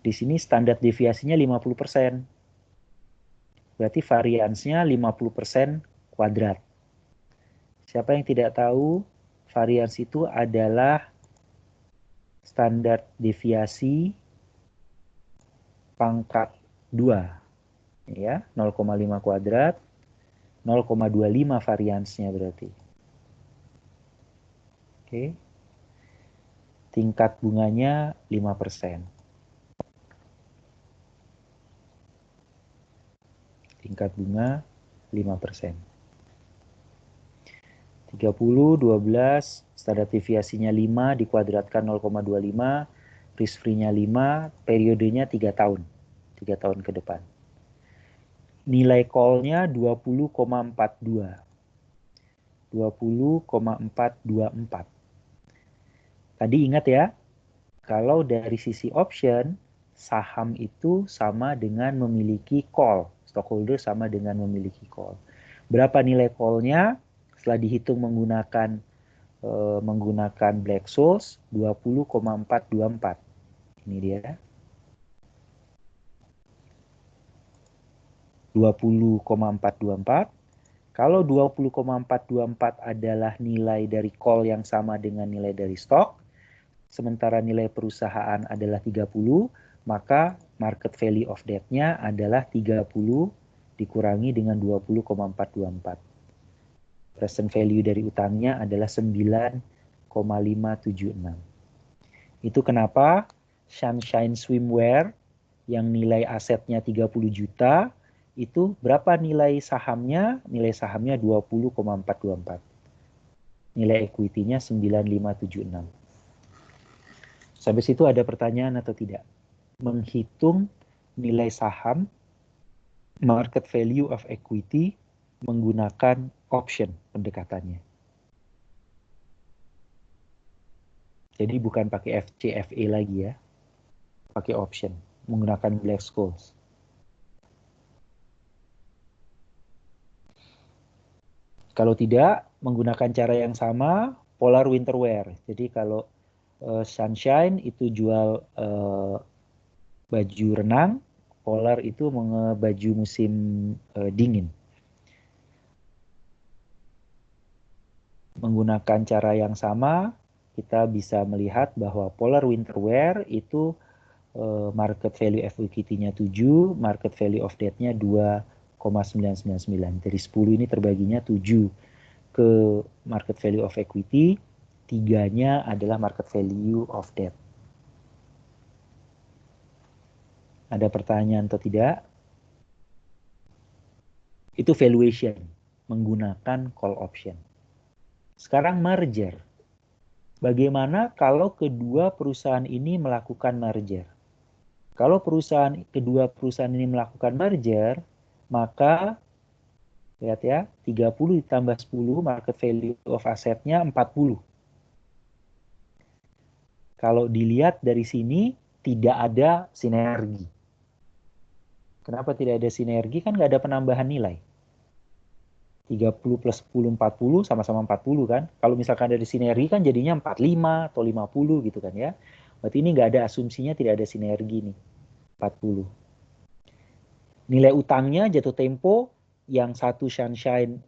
di sini standar deviasinya 50%. Berarti variansnya 50% kuadrat. Siapa yang tidak tahu, varians itu adalah standar deviasi pangkat 2. Ya, 0,5 kuadrat, 0,25 variansnya berarti. Oke. Tingkat bunganya 5%. Tingkat bunga 5%. 30, 12, standar deviasinya 5 dikuadratkan 0,25, risk free-nya 5, periodenya 3 tahun. 3 tahun ke depan. Nilai call-nya 20,42. 20,424. Tadi ingat ya, kalau dari sisi option, saham itu sama dengan memiliki call. Stockholder sama dengan memiliki call. Berapa nilai call-nya? Setelah dihitung menggunakan Black-Scholes, 20,424. Ini dia. 20,424. Kalau 20,424 adalah nilai dari call yang sama dengan nilai dari stok, sementara nilai perusahaan adalah 30, maka market value of debt-nya adalah 30 dikurangi dengan 20,424. Present value dari utangnya adalah 9,576. Itu kenapa Sunshine Swimwear yang nilai asetnya 30 juta, itu berapa nilai sahamnya? Nilai sahamnya 20,424. Nilai equity-nya 9576. Sampai situ ada pertanyaan atau tidak? Menghitung nilai saham, market value of equity, menggunakan option pendekatannya. Jadi bukan pakai FCFA lagi ya, pakai option, menggunakan Black-Scholes. Kalau tidak, menggunakan cara yang sama, Polar Winter Wear. Jadi kalau Sunshine itu jual baju renang, Polar itu baju musim dingin. Menggunakan cara yang sama, kita bisa melihat bahwa Polar Winter Wear itu market value of equity-nya 7, market value of debt-nya 2,999. Dari 10 ini terbaginya 7 ke market value of equity, 3-nya adalah market value of debt. Ada pertanyaan atau tidak? Itu valuation menggunakan call option. Sekarang merger. Bagaimana kalau kedua perusahaan ini melakukan merger? Kalau kedua perusahaan ini melakukan merger, maka lihat ya, 30 ditambah 10 market value of asset-nya 40. Kalau dilihat dari sini tidak ada sinergi. Kenapa tidak ada sinergi? Kan nggak ada penambahan nilai. 30 plus 10, 40 sama-sama 40 kan. Kalau misalkan dari sinergi kan jadinya 45 atau 50 gitu kan ya. Berarti ini nggak ada asumsinya tidak ada sinergi nih. 40. Nilai utangnya jatuh tempo yang satu Sunshine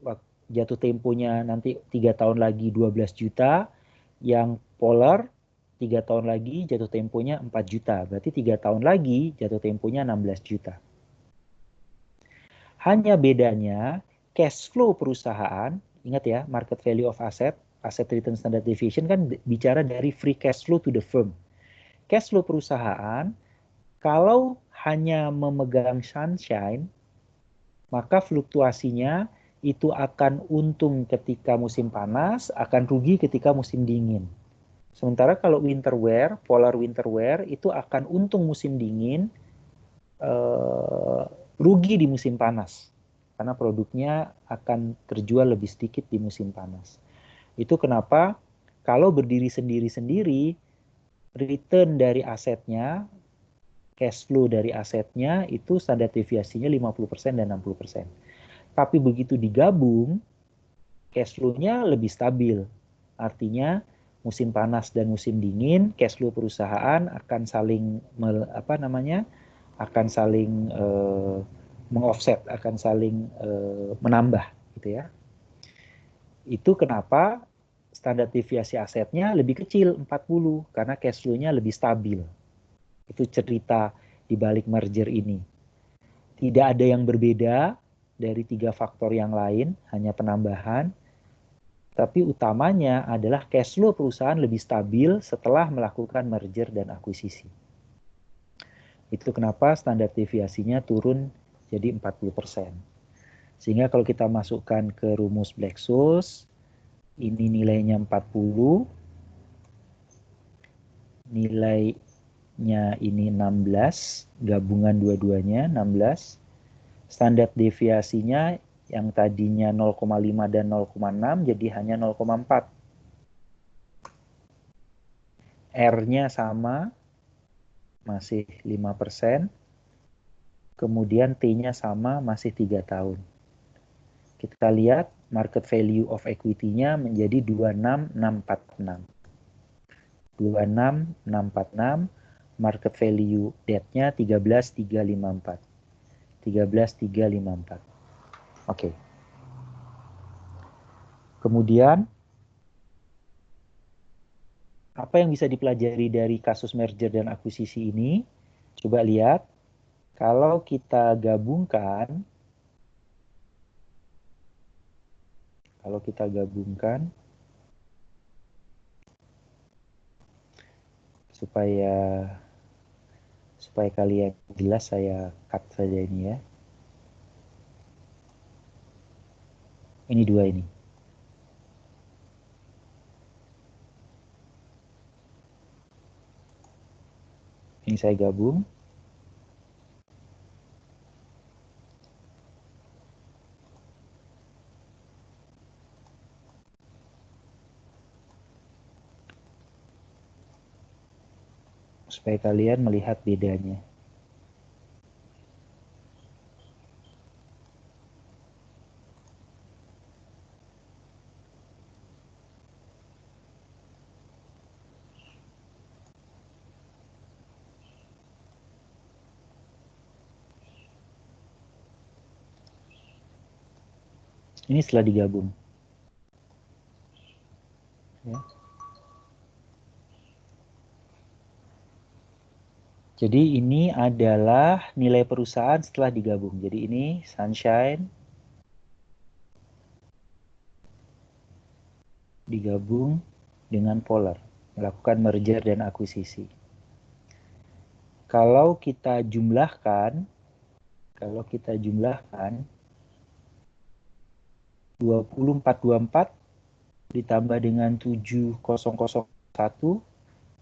jatuh temponya nanti 3 tahun lagi 12 juta. Yang Polar 3 tahun lagi jatuh temponya 4 juta. Berarti 3 tahun lagi jatuh temponya 16 juta. Hanya bedanya cash flow perusahaan, ingat ya, market value of asset return standard deviation kan bicara dari free cash flow to the firm. Cash flow perusahaan, kalau hanya memegang Sunshine, maka fluktuasinya itu akan untung ketika musim panas, akan rugi ketika musim dingin. Sementara kalau winter wear, Polar Winter Wear itu akan untung musim dingin, rugi di musim panas. Karena produknya akan terjual lebih sedikit di musim panas. Itu kenapa kalau berdiri sendiri-sendiri, return dari asetnya, cash flow dari asetnya itu standar deviasinya 50% dan 60%. Tapi begitu digabung, cash flow-nya lebih stabil. Artinya musim panas dan musim dingin, cash flow perusahaan akan saling mengoffset, akan saling menambah, gitu ya. Itu kenapa standar deviasi asetnya lebih kecil 40 karena cash flow-nya lebih stabil. Itu cerita di balik merger ini. Tidak ada yang berbeda dari 3 faktor yang lain, hanya penambahan. Tapi utamanya adalah cash flow perusahaan lebih stabil setelah melakukan merger dan akuisisi. Itu kenapa standar deviasinya turun jadi 40%. Sehingga kalau kita masukkan ke rumus Black-Scholes, ini nilainya 40, nilainya ini 16, gabungan dua-duanya 16. Standar deviasinya yang tadinya 0,5 dan 0,6 jadi hanya 0,4. R-nya sama, masih 5%. Kemudian T-nya sama, masih 3 tahun. Kita lihat market value of equity-nya menjadi 26646. 26646, market value debt-nya 13354. 13.354. Oke. Kemudian apa yang bisa dipelajari dari kasus merger dan akuisisi ini? Coba lihat, kalau kita gabungkan supaya kalian jelas, saya cut saja ini ya. Ini dua ini. Ini saya gabung. Supaya kalian melihat bedanya. Ini setelah digabung. Ya. Jadi ini adalah nilai perusahaan setelah digabung. Jadi ini Sunshine digabung dengan Polar, melakukan merger dan akuisisi. Kalau kita jumlahkan 2424 ditambah dengan 7001,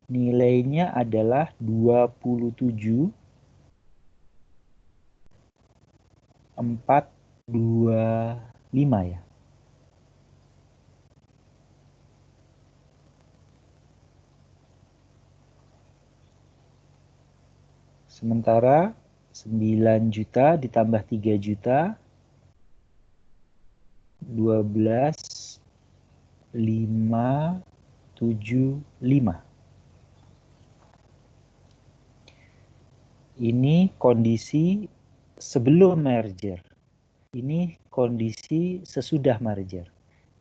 nilainya adalah 27.425 ya. Sementara 9 juta ditambah 3 juta 12.575. Ini kondisi sebelum merger. Ini kondisi sesudah merger.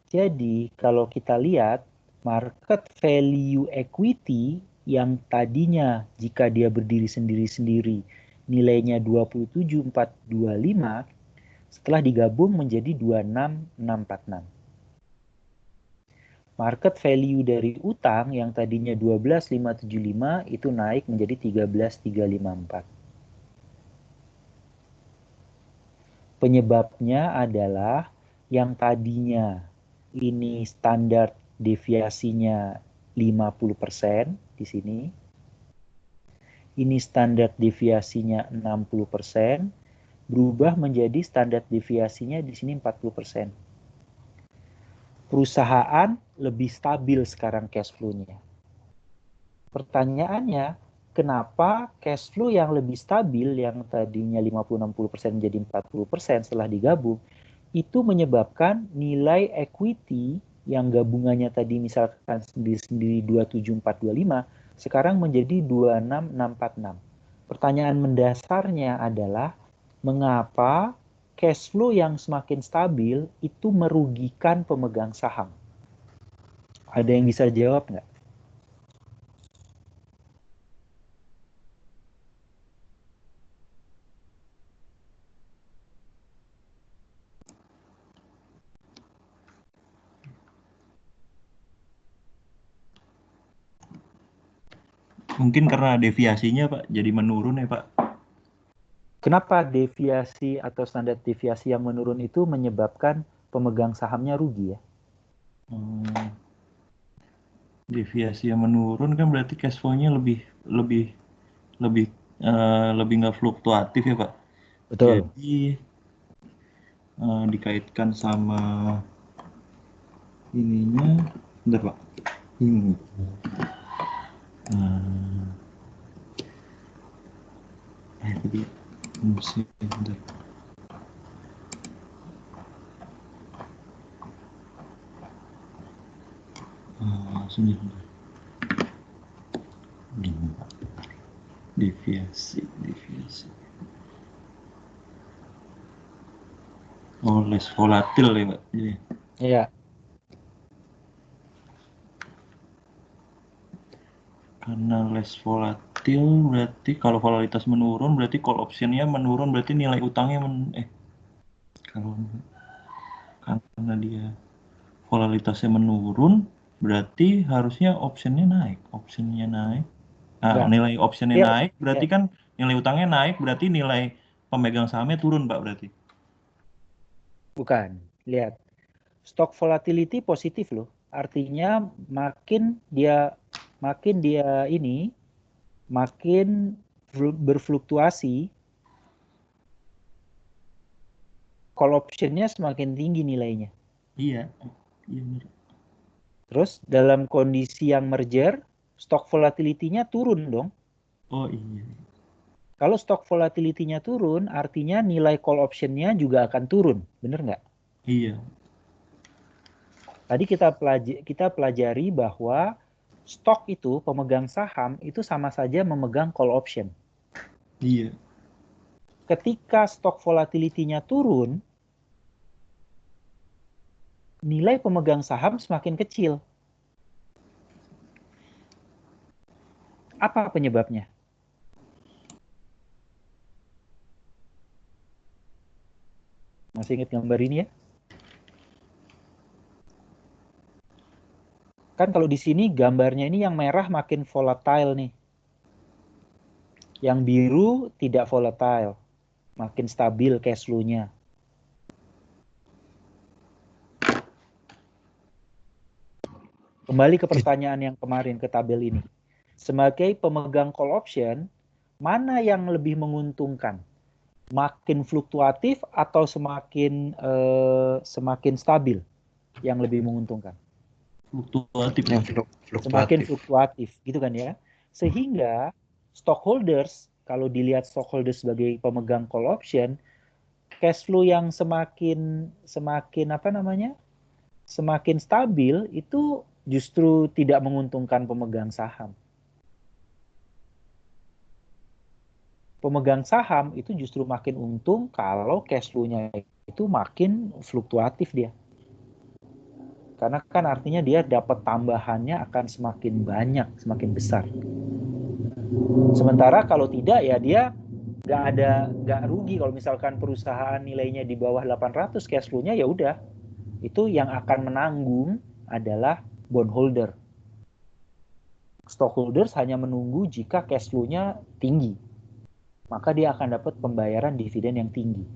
Jadi kalau kita lihat market value equity yang tadinya jika dia berdiri sendiri-sendiri nilainya 27.425, setelah digabung menjadi 26.646. Market value dari utang yang tadinya 12.575 itu naik menjadi 13.354. Penyebabnya adalah yang tadinya ini standar deviasinya 50% di sini. Ini standar deviasinya 60%, berubah menjadi standar deviasinya di sini 40%. Perusahaan lebih stabil sekarang cash flow-nya. Pertanyaannya, kenapa cash flow yang lebih stabil, yang tadinya 50-60% menjadi 40% setelah digabung, itu menyebabkan nilai equity yang gabungannya tadi misalkan sendiri-sendiri 27425, sekarang menjadi 26646. Pertanyaan mendasarnya adalah, mengapa cash flow yang semakin stabil itu merugikan pemegang saham? Ada yang bisa jawab nggak?
Mungkin karena deviasinya Pak jadi menurun ya Pak.
Kenapa deviasi atau standar deviasi yang menurun itu menyebabkan pemegang sahamnya rugi ya?
Deviasi yang menurun kan berarti cash flow-nya lebih nggak fluktuatif ya Pak.
Betul.
Jadi dikaitkan sama ininya, bentar Pak. Ini. Tadi bentar. Sebentar. Deviasi. Oh, less volatil ya, Pak. Jadi,
Iya.
karena less volatil berarti kalau volatilitas menurun berarti call option-nya menurun, berarti nilai utangnya kalau karena dia volatilitasnya menurun berarti harusnya optionnya naik.
Enggak.
Nilai optionnya
Iya,
naik berarti
iya.
kan nilai utangnya naik, berarti nilai pemegang sahamnya turun, Pak, berarti.
Bukan. Lihat. Stock volatility positif loh. Artinya makin dia ini makin berfluktuasi, call option-nya semakin tinggi nilainya.
Iya. Iya benar.
Terus dalam kondisi yang merger, stock volatility-nya turun dong.
Oh iya.
Kalau stock volatility-nya turun, artinya nilai call option-nya juga akan turun. Bener nggak?
Iya.
Tadi kita pelajari bahwa stok itu, pemegang saham, itu sama saja memegang call option.
Iya.
Ketika stok volatility-nya turun, nilai pemegang saham semakin kecil. Apa penyebabnya? Masih ingat gambar ini ya? Kan kalau di sini gambarnya ini yang merah makin volatile nih. Yang biru tidak volatile. Makin stabil cash flow-nya. Kembali ke pertanyaan yang kemarin, ke tabel ini. Sebagai pemegang call option, mana yang lebih menguntungkan? Makin fluktuatif atau semakin stabil yang lebih menguntungkan?
Fluktuatif.
Semakin fluktuatif, gitu kan ya. Sehingga stockholders, kalau dilihat stockholders sebagai pemegang call option, cash flow yang semakin stabil itu justru tidak menguntungkan pemegang saham. Pemegang saham itu justru makin untung kalau cash flow-nya itu makin fluktuatif dia. Karena kan artinya dia dapat tambahannya akan semakin banyak, semakin besar. Sementara kalau tidak ya dia nggak rugi. Kalau misalkan perusahaan nilainya di bawah 800 cash flow-nya, ya udah. Itu yang akan menanggung adalah bondholder. Stockholders hanya menunggu jika cash flow-nya tinggi. Maka dia akan dapat pembayaran dividen yang tinggi.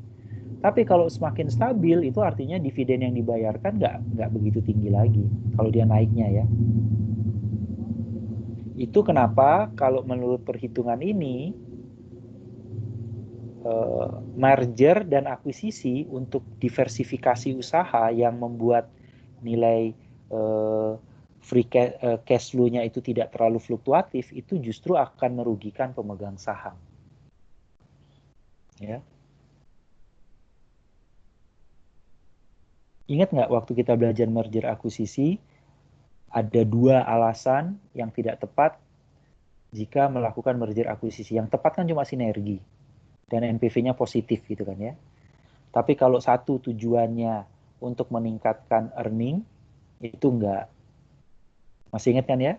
Tapi kalau semakin stabil, itu artinya dividen yang dibayarkan nggak begitu tinggi lagi kalau dia naiknya ya. Itu kenapa kalau menurut perhitungan ini, merger dan akuisisi untuk diversifikasi usaha yang membuat nilai free cash flow-nya itu tidak terlalu fluktuatif, itu justru akan merugikan pemegang saham. Ya. Ingat nggak waktu kita belajar merger akuisisi, ada 2 alasan yang tidak tepat jika melakukan merger akuisisi. Yang tepat kan cuma sinergi dan NPV-nya positif gitu kan ya. Tapi kalau satu tujuannya untuk meningkatkan earning, itu enggak. Masih ingat kan ya?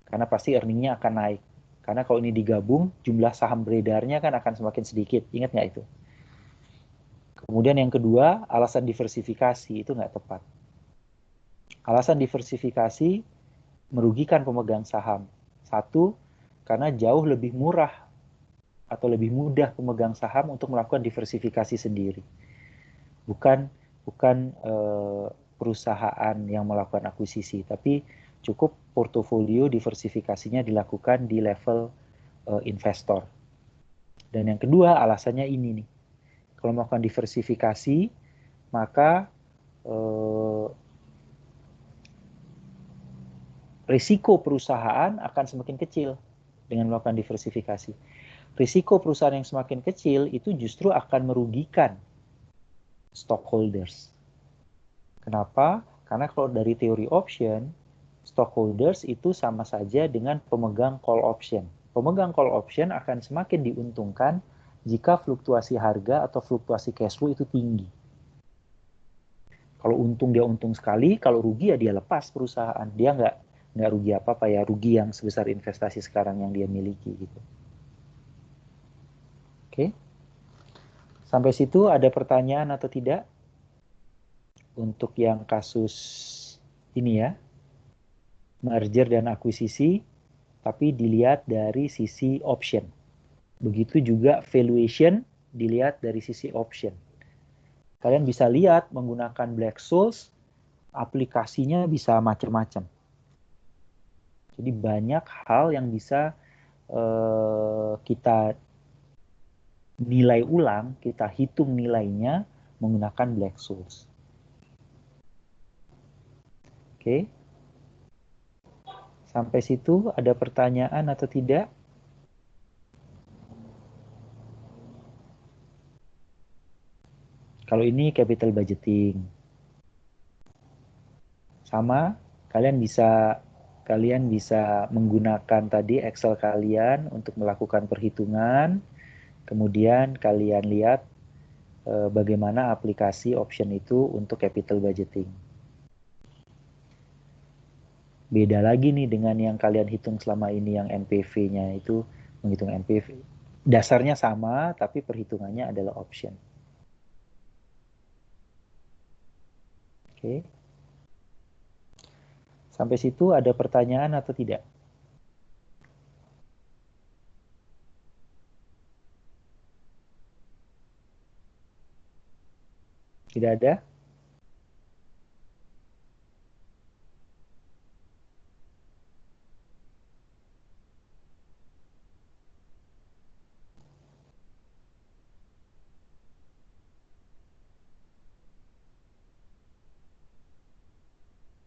Karena pasti earningnya akan naik. Karena kalau ini digabung, jumlah saham beredarnya kan akan semakin sedikit. Ingat nggak itu? Kemudian yang kedua, alasan diversifikasi itu nggak tepat. Alasan diversifikasi merugikan pemegang saham. Satu, karena jauh lebih murah atau lebih mudah pemegang saham untuk melakukan diversifikasi sendiri. Bukan perusahaan yang melakukan akuisisi, tapi cukup portofolio diversifikasinya dilakukan di level investor. Dan yang kedua alasannya ini nih, kalau melakukan diversifikasi maka risiko perusahaan akan semakin kecil dengan melakukan diversifikasi. Risiko perusahaan yang semakin kecil itu justru akan merugikan stockholders. Kenapa? Karena kalau dari teori option, stockholders itu sama saja dengan pemegang call option. Pemegang call option akan semakin diuntungkan jika fluktuasi harga atau fluktuasi cash flow itu tinggi. Kalau untung dia untung sekali, kalau rugi ya dia lepas perusahaan. Dia nggak rugi apa-apa ya, rugi yang sebesar investasi sekarang yang dia miliki gitu. Oke. Sampai situ ada pertanyaan atau tidak? Untuk yang kasus ini ya, merger dan akuisisi, tapi dilihat dari sisi option. Begitu juga valuation dilihat dari sisi option. Kalian bisa lihat menggunakan Black-Scholes, aplikasinya bisa macam-macam. Jadi banyak hal yang bisa kita nilai ulang, kita hitung nilainya menggunakan Black-Scholes. Oke. Sampai situ ada pertanyaan atau tidak? Kalau ini capital budgeting. Sama, kalian bisa menggunakan tadi Excel kalian untuk melakukan perhitungan. Kemudian kalian lihat bagaimana aplikasi option itu untuk capital budgeting. Beda lagi nih dengan yang kalian hitung selama ini yang NPV-nya itu menghitung NPV. Dasarnya sama, tapi perhitungannya adalah option. Oke. Sampai situ ada pertanyaan atau tidak? Tidak ada?